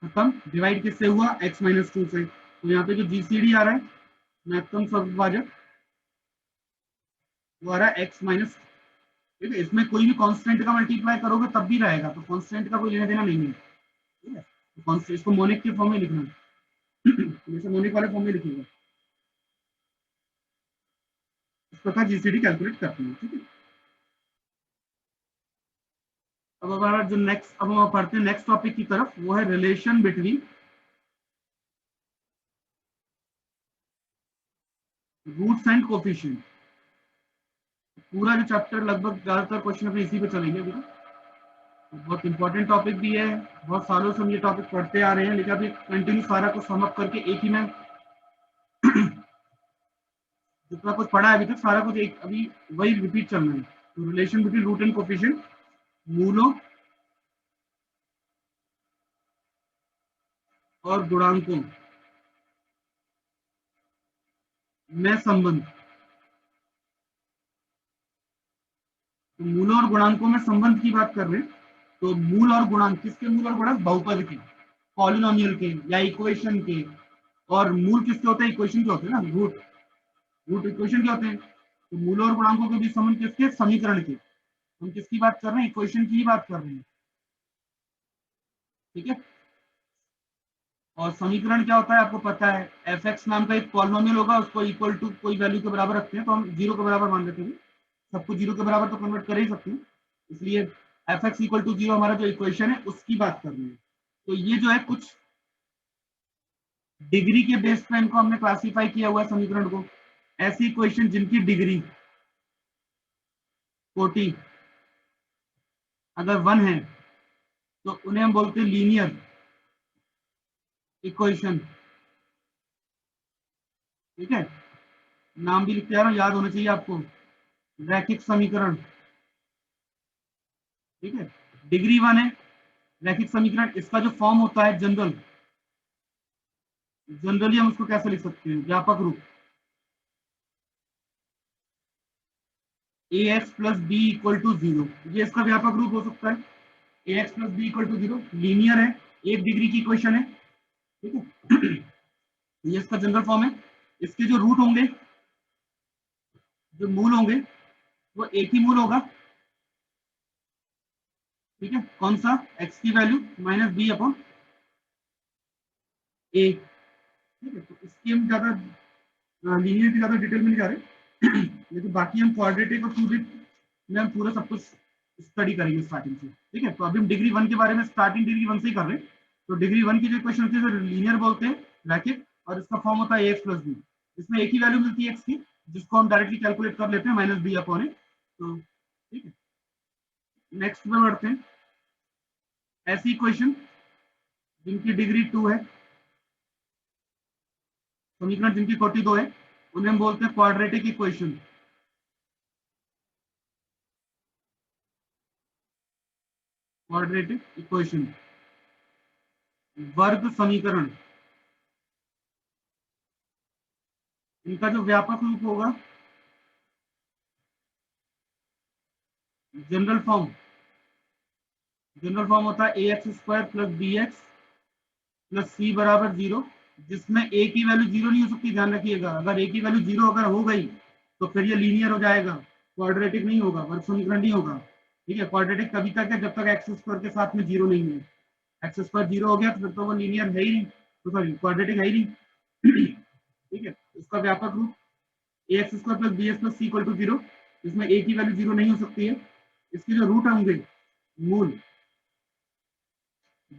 खत्म। डिवाइड किससे हुआ x -2 से, तो यहाँ पे जो जीसीडी आ रहा है महत्तम स्वविभाजक वो आ रहा है x माइनस, ठीक है, इसमें कोई भी कांस्टेंट का मल्टीप्लाई करोगे तब भी रहेगा, तो कांस्टेंट का कोई लेना देना नहीं है, ठीक है, तो कांस्टेंट इसको मोनिक के फॉर्म में लिखना है, जैसे मोनिक वाले फॉर्म में लिखिएगा, इस प्रकार जीसीडी कैलकुलेट करते हैं, ठीक है। अब हमारा जो नेक्स्ट, अब हम पढ़ते हैं नेक्स्ट टॉपिक की तरफ, वो है relation between roots and coefficient. पूरा जो चैप्टर लगभग ज्यादातर क्वेश्चन अपने इसी पे चलेंगे अभी, बहुत इंपॉर्टेंट टॉपिक भी है, बहुत सालों से हम ये टॉपिक पढ़ते आ रहे हैं, लेकिन अभी कंटिन्यू सारा कुछ सम अप करके एक ही में जितना कुछ पढ़ा है अभी तक सारा कुछ एक अभी वही रिपीट चल रहा है। तो relation between root and coefficient, मूलों और गुणांकों में संबंध, तो मूलों और गुणांकों में संबंध की बात कर रहे हैं, तो मूल और गुणांक, किसके मूल और गुणांक, बहुपद के, पॉलिनोमियल के या इक्वेशन के, और मूल किसके होते हैं, इक्वेशन के होते हैं ना, रूट, रूट इक्वेशन के होते हैं, तो मूलों और गुणांकों के बीच संबंध किसके, समीकरण के, हम किसकी बात कर रहे हैं, इक्वेशन की ही बात कर रहे हैं, ठीक है। और समीकरण क्या होता है आपको पता है, एफ एक्स नाम का एक पॉलिनोमियल होगा, उसको इक्वल टू कोई वैल्यू के बराबर रखते हैं तो हम जीरो के बराबर मान लेते हैं, सबको जीरो के बराबर तो कन्वर्ट कर ही सकते हैं, इसलिए f x equal to zero हमारा जो इक्वेशन है उसकी बात कर रहे हैं। तो ये जो है कुछ डिग्री के बेस पे इनको हमने क्लासीफाई किया हुआ है समीकरण को, ऐसी इक्वेशन जिनकी डिग्री 40 अगर 1 है तो उन्हें हम बोलते हैं लीनियर इक्वेशन, ठीक है, नाम भी लिखते जा रहा हूं, याद होना चाहिए आपको, रैखिक समीकरण, ठीक है, डिग्री 1 है, रैखिक समीकरण, इसका जो फॉर्म होता है जनरल, जनरली हम उसको कैसे लिख सकते हैं, व्यापक रूप, ax plus b equal to 0, ये इसका व्यापक रूप हो सकता है, ax plus b equal to 0, linear है, एक डिग्री की इक्वेशन है, ठीक है, ये इसका जनरल फॉर्म है, इसके जो रूट होंगे, जो मूल होंगे, वो एक ही मूल होगा, ठीक है, कौन सा, x की वैल्यू माइनस बी अपॉन ए, ठीक है, तो इसकी हम ज्यादा लीनियर की ज्यादा डिटेल में नहीं जा रहे, लेकिन बाकी हम क्वाड्रेटिक और क्यूबिक में हम पूरा सब कुछ स्टडी करेंगे स्टार्टिंग से, ठीक है। तो अभी हम डिग्री 1 के बारे में स्टार्टिंग डिग्री 1 से ही कर रहे हैं, तो डिग्री 1 की जो इक्वेशन होती है लीनियर बोलते हैं, रैखिक, और इसका फॉर्म होता है ax प्लस बी, इसमें एक ही वैल्यू मिलती है x की, जिसको हम डायरेक्टली कैलकुलेट कर लेते हैं माइनस बी अपॉन ए, तो ठीक है। नेक्स्ट में बढ़ते हैं, ऐसी इक्वेशन जिनकी डिग्री 2 है, समीकरण जिनकी 42 है, उन्हें हम बोलते हैं क्वाड्रेटिक इक्वेशन, क्वाड्रेटिक इक्वेशन, वर्ग समीकरण, इनका जो व्यापक रूप होगा जनरल फॉर्म होता है a x square plus b x plus c बराबर 0, जिसमें ए की वैल्यू 0 नहीं हो सकती, ध्यान रखिएगा। अगर ए की वैल्यू 0 अगर हो गई तो फिर ये लीनियर हो जाएगा, क्वाड्रेटिक नहीं होगा, वर्गसमीकरण नहीं होगा। ठीक है, क्वाड्रेटिक तभी तक है जब तक एक्स स्क्वायर के साथ में 0 नहीं है। एक्स स्क्वायर 0 हो गया तो फिर तो वो लीनियर है ही नहीं, तो सॉरी क्वाड्रेटिक है ही नहीं। ठीक है, इसका व्यापक रूप a x square plus b x plus c equal to 0, इसमें ए की वैल्यू 0 नहीं हो सकती है। इसके जो रूट होंगे, मूल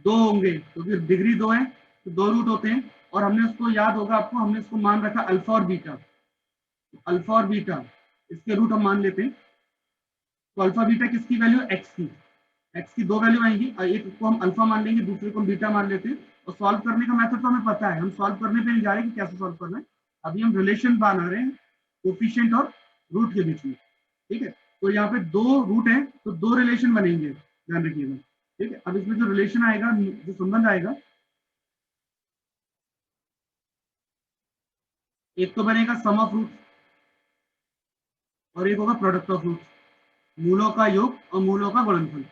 2 होंगे, तो फिर डिग्री 2 है तो 2 रूट होते हैं। और हमने उसको, याद होगा आपको, हमने उसको मान रखा अल्फा और बीटा। तो अल्फा और बीटा इसके रूट हम मान लेते हैं। तो अल्फा बीटा किसकी वैल्यू, एक्स की 2 वैल्यू आएंगी, एक को हम अल्फा मान लेंगे, दूसरे को हम बीटा मान लेते हैं। और सॉल्व करने का मेथड तो हमें पता है, हम सॉल्व करने पे नहीं जा रहे कि कैसे सॉल्व करना है। अभी हम रिलेशन बना रहे हैं कोफिशिएंट और रूट के बीच में। ठीक है, तो यहाँ पे 2 रूट है तो 2 रिलेशन बनेंगे, ध्यान रखिएगा। ठीक है, अब इसमें जो रिलेशन आएगा, जो संबंध आएगा, एक तो बनेगा सम ऑफ रूट और एक होगा प्रोडक्ट ऑफ रूट, मूलों का योग और मूलों का गुणनफल।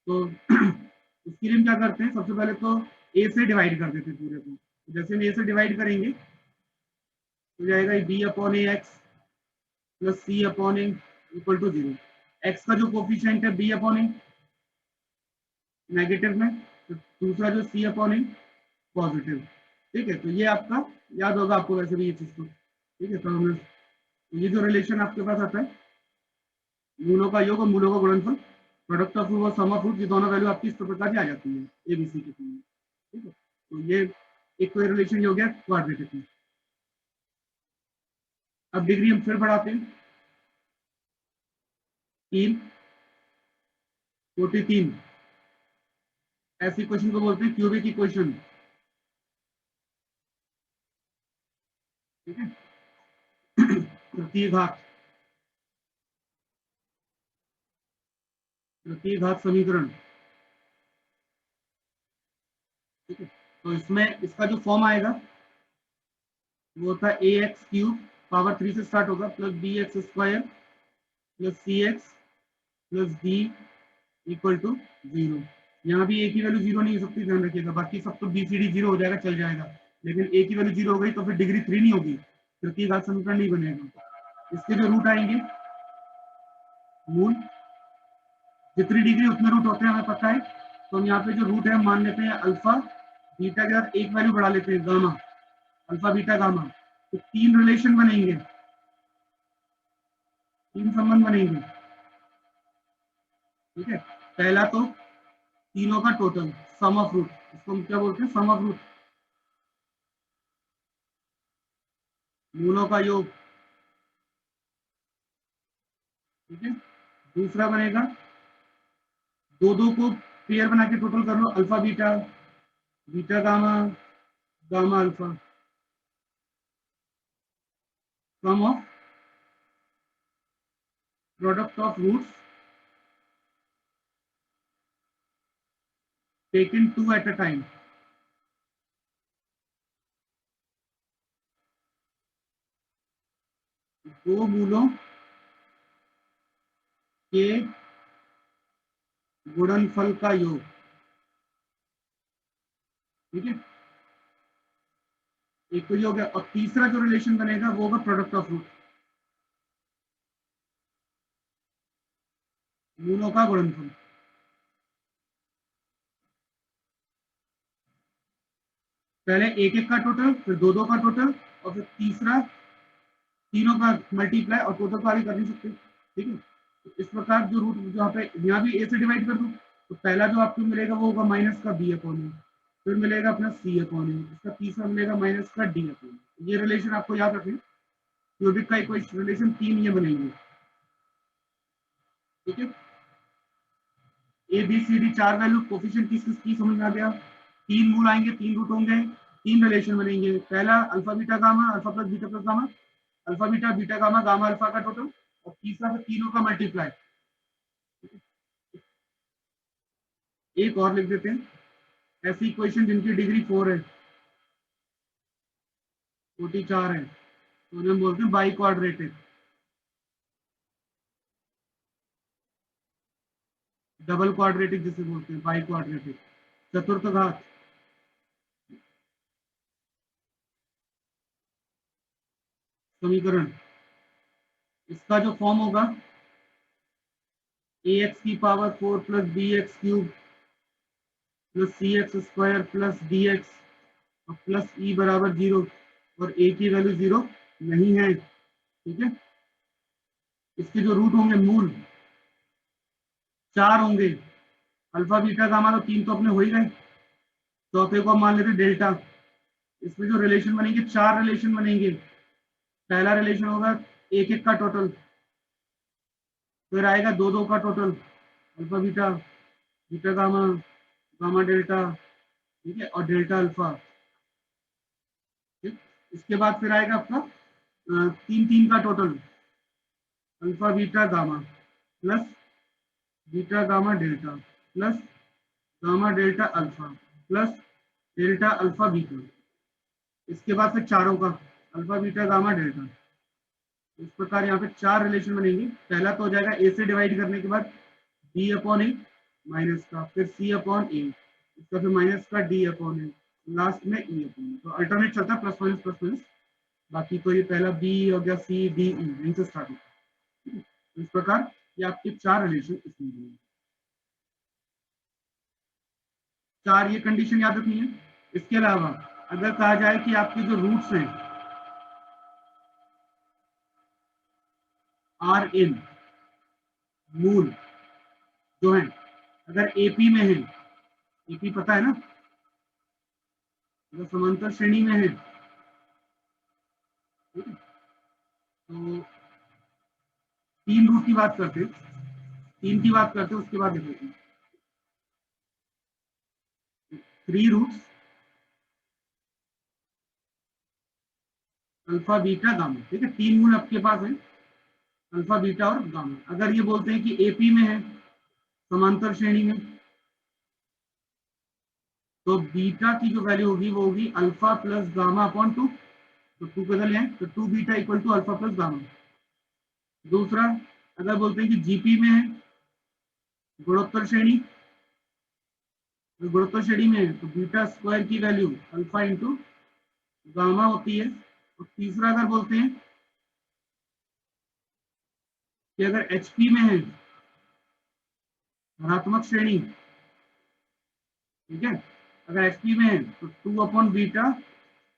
तो उसके लिए हम क्या करते हैं, सबसे पहले तो ए से डिवाइड कर देते हैं पूरे को। तो जैसे हम ए से डिवाइड करेंगे तो जाएगा b upon a x plus c upon a equal to 0। X का जो कोफिशिएंट है बी अपॉन ए नेगेटिव में, तो दूसरा जो सी अपॉन ए पॉजिटिव। ठीक है, तो ये आपका याद होगा आपको वैसे भी ये चीज तो। ठीक है, तो हमने ये जो रिलेशन आपके पास आता है, मूलों का योग और मूलों का गुणनफल, प्रोडक्ट ऑफ रूट और सम ऑफ रूट, ये दोनों वैल्यू आपकी इस प्रकार की आ जाती है एबीसी के फॉर्म में। ठीक है, तो ये एक तो रिलेशन ये हो गया क्वाड्रेटिक में। अब डिग्री हम फिर बढ़ाते हैं, 3 43, ऐसी क्वेश्चन को बोलते हैं क्यूबिक इक्वेशन। ठीक है, तृतीय घात समीकरण। ठीक है, तो इसमें इसका जो फॉर्म आएगा वो होता है ए एक्स क्यूब पावर 3 से स्टार्ट होगा plus b x square plus c x plus d equal to 0। यहाँ भी ए की वैल्यू 0 नहीं हो सकती, ध्यान रखिएगा। बाकी सब तो बी सी डी 0 हो जाएगा, चल जाएगा, लेकिन ए की वैल्यू 0 हो गई तो फिर डिग्री 3 नहीं होगी, तृतीय घात समीकरण नहीं बनेगा। इसके जो रूट आएंगे, मूल जितनी डिग्री उतने रूट होते हैं हमें पता है। तो हम यहाँ पे जो रूट है हम मान लेते हैं अल्फा, बीटा के साथ एक वैल्यू बढ़ा लेते हैं गामा, अल्फा बीटा गामा। तो 3 रिलेशन बनेंगे, 3 संबंध बनेंगे। ठीक है, पहला तो तीनों का टोटल सम ऑफ रूट, इसको हम क्या बोलते हैं, सम ऑफ रूट, मूलों का योग। ठीक है, दूसरा बनेगा दो दो को पेयर बना के टोटल कर लो, alpha beta, beta gamma, gamma alpha, sum of product of roots taken 2 at a time. दो मूलों के गुणनफल का योग। ठीक है, एक तो ये हो गया, और तीसरा जो रिलेशन बनेगा वो होगा प्रोडक्ट ऑफ रूट, मूलों का गुणनफल। पहले एक एक का टोटल, फिर दो दो का टोटल, और फिर तीसरा तीनों का मल्टीप्लाई, और टोटल तो आगे कर नहीं सकते। ठीक है, तो इस प्रकार जो रूट, जो पे यहाँ भी ए से डिवाइड कर दूं, तो पहला जो आपको मिलेगा वो होगा माइनस का बी अपॉन ए, फिर मिलेगा अपना सी अपॉन ए, इसका तीसरा मिलेगा माइनस का डी अपॉन ए। ये रिलेशन आपको याद रखें, क्यूबिक का इक्वेशन रिलेशन 3 ये बनेंगे। ठीक है, a b c d 4 value, coefficient किस की समझ में आ गया। 3 मूल आएंगे, 3 रूट होंगे, 3 रिलेशन बनेंगे। पहला alpha beta gamma, alpha plus beta plus gamma, alpha beta beta gamma gamma alpha का टोटल, और तीसरा फिर तीनों का मल्टीप्लाई। एक और लिख देते हैं, ऐसी इक्वेशन जिनकी डिग्री 4 है, 44 है, तो हम बोलते हैं बाई क्वाड्रेटिक। डबल क्वाड्रेटिक जिसे बोलते हैं, बाई क्वाड्रेटिक, चतुर्थ घात, समीकरण, इसका जो फॉर्म होगा ax की power 4 plus bx cube plus cx square plus dx और प्लस e बराबर 0 और a की वैल्यू 0 नहीं है। ठीक है, इसके जो रूट होंगे मूल 4 होंगे, अल्फा बीटा गामा तो 3 तो अपने हो ही गए, चौथे को मान लेते डेल्टा। इसमें जो रिलेशन बनेंगे 4 रिलेशन बनेंगे। पहला रिलेशन होगा 1-1 का टोटल, फिर आएगा 2-2 का total, alpha beta, beta gamma, gamma delta, ठीक है, और डेल्टा अल्फा। ठीक, इसके बाद फिर आएगा आपका 3-3 का total, alpha beta gamma plus beta gamma delta plus gamma delta alpha plus delta alpha beta. इसके बाद फिर चारों का अल्फा बीटा गामा डेल्टा। इस प्रकार यहाँ पे 4 रिलेशन बनेंगे। पहला तो हो जाएगा ए से डिवाइड करने के बाद बी अपॉन ए माइनस का, फिर सी अपॉन ए, इसका फिर माइनस का डी अपॉन ए, लास्ट में ई अपॉन। तो अल्टरनेट चलता है प्लस माइनस। बाकी तो ये पहला बी हो गया, सी डी ई, इनसे स्टार्ट होता है। इस प्रकार ये आपके 4 रिलेशन इसमें बनेंगे। 4 ये कंडीशन याद रखनी है। इसके अलावा अगर कहा जाए कि आपके जो रूट्स हैं आर इन, मूल जो है, अगर एपी में है, एपी पता है ना, अगर समांतर श्रेणी में है तो 3 रूट की बात करते, 3 की बात करते, उसके बाद देखते हैं 3 रूट्स अल्फा बीटा गामा। ठीक है, 3 मूल आपके पास है, अल्फा बीटा और गामा। अगर ये बोलते हैं कि एपी में है, समांतर श्रेणी में, तो बीटा की जो वैल्यू होगी वो होगी अल्फा प्लस गामा अपॉन 2। तो 2 कैसे ले आए, तो 2 beta equal to alpha plus gamma. दूसरा, अगर बोलते हैं कि जीपी में है, गुणोत्तर श्रेणी, गुणोत्तर श्रेणी में है, तो बीटा स्क्वायर की वैल्यू अल्फा इंटू गामा होती है। और तीसरा, अगर बोलते हैं कि अगर एचपी में है, धनात्मक श्रेणी, ठीक है, अगर एचपी में है तो 2 upon beta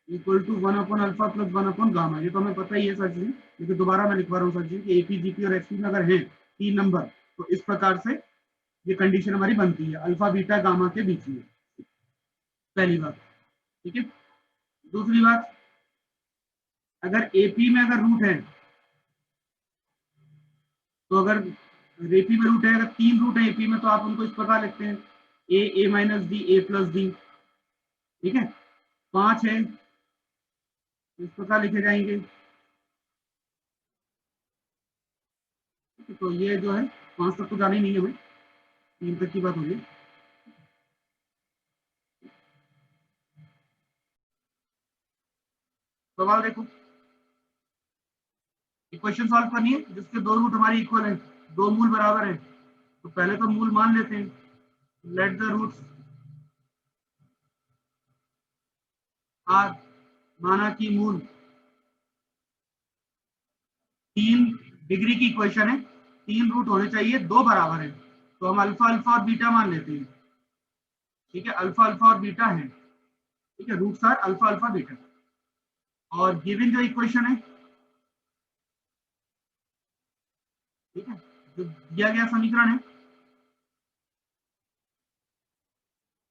equal to 1 upon alpha plus 1 upon gamma. ये तो हमें पता ही है सर जी, लेकिन दोबारा मैं लिखवा रहा हूँ सर जी कि एपी जीपी और एचपी में अगर है 3 नंबर, तो इस प्रकार से ये कंडीशन हमारी बनती है अल्फा बीटा गामा के बीच में। पहली बात, ठीक है। दूसरी बात, अगर एपी में अगर रूट है, तो अगर एपी में रूट है, अगर 3 रूट है एपी में, तो आप उनको इस प्रकार लिखते हैं ए माइनस डी, ए प्लस डी। ठीक है, 5 है, इस प्रकार लिखे जाएंगे। तो ये जो है 5 तक तो जाना ही नहीं है हमें, 3 तक की बात होगी। सवाल देखो, इक्वेशन सॉल्व करनी है जिसके 2 रूट हमारी इक्वल है, 2 मूल बराबर है। तो पहले तो मूल मान लेते हैं, लेट द रूट्स आर, माना कि मूल 3 डिग्री की इक्वेशन है, 3 रूट होने चाहिए, 2 बराबर है, तो हम अल्फा अल्फा और बीटा मान लेते हैं। ठीक है, अल्फा अल्फा और बीटा है, ठीक है, roots are alpha alpha beta. और गिवन जो इक्वेशन है, ठीक है, जो दिया गया समीकरण है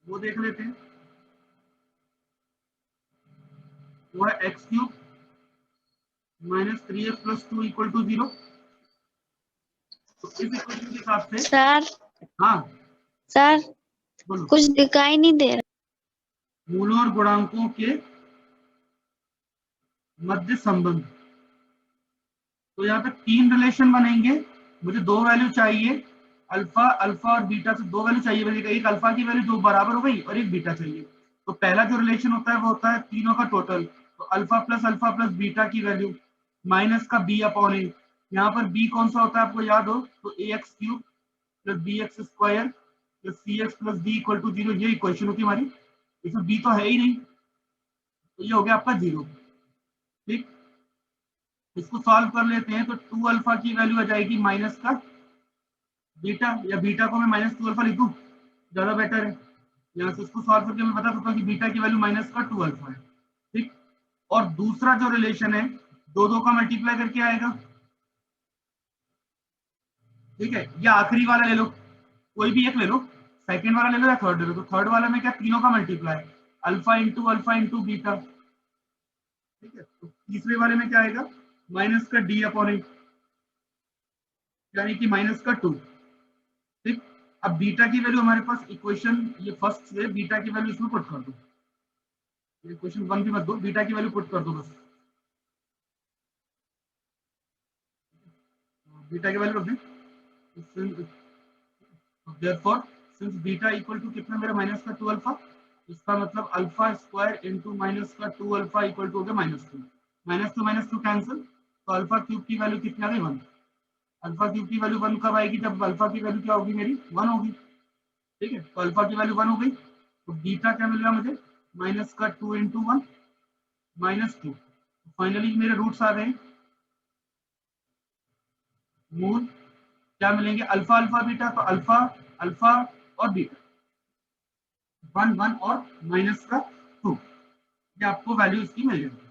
वो देख लेते हैं। वो है x cube minus 3x plus 2 equal to 0। तो इस इक्वेशन के हिसाब से, सर हाँ सर बोलो, कुछ दिखाई नहीं दे रहा। मूलों और गुणांकों के मध्य संबंध। तो यहाँ पे 3 रिलेशन बनेंगे, मुझे 2 वैल्यू चाहिए, अल्फा अल्फा और बीटा से 2 वैल्यू चाहिए, एक अल्फा की वैल्यू 2 बराबर हो गई और एक बीटा चाहिए। तो पहला जो रिलेशन होता है वो होता है तीनों का टोटल, तो अल्फा प्लस बीटा की वैल्यू माइनस का बी अपॉन ए। यहाँ पर बी कौन सा होता है आपको याद हो, तो a x cube plus b x square plus c x plus d equal to 0, ये इक्वेशन होती है हमारी। इसमें बी तो है ही नहीं, तो ये हो गया आपका 0। ठीक, इसको सॉल्व कर लेते हैं तो 2 अल्फा की वैल्यू आ जाएगी माइनस का बीटा, या बीटा को मैं माइनस 2 अल्फा लिख दूं, ज्यादा बेटर है। यहाँ से इसको सॉल्व करके मैं बता सकता हूँ कि बीटा की वैल्यू माइनस का 2 अल्फा है। ठीक, और दूसरा जो रिलेशन है दो का मल्टीप्लाई करके आएगा। ठीक है, या आखिरी वाला ले लो, कोई भी एक ले लो, सेकंड वाला ले लो या थर्ड ले लो। तो थर्ड वाला में क्या, तीनों का मल्टीप्लाई, अल्फा इंटू बीटा। ठीक है, तो तीसरे वाले में क्या आएगा, माइनस का डी अपॉन ए, यानी कि माइनस का 2। ठीक, अब बीटा की वैल्यू हमारे पास इक्वेशन ये फर्स्ट से, बीटा की वैल्यू इसमें पुट कर दो, इक्वेशन 1 भी मत दो, बीटा की वैल्यू पुट कर दो बस। बीटा की वैल्यू रख दें, therefore since beta equal to कितना मेरा माइनस का 2 अल्फा, इसका मतलब अल्फा स्क्वायर इंटू माइनस का 2 अल्फा इक्वल टू हो गया माइनस टू कैंसिल, तो अल्फा क्यूब की वैल्यू कितनी आ गई 1। अल्फा क्यूब की वैल्यू 1 कब आएगी, जब अल्फा की वैल्यू क्या होगी मेरी 1 होगी। ठीक है, तो अल्फा की वैल्यू 1 हो गई, तो बीटा क्या मिल रहा मुझे, माइनस का 2 इंटू 1 -2। फाइनली मेरे रूट्स आ गए, मूल क्या मिलेंगे, अल्फा अल्फा बीटा, तो अल्फा अल्फा और बीटा 1 1 और माइनस का 2, ये आपको वैल्यू इसकी मिल जाएगी।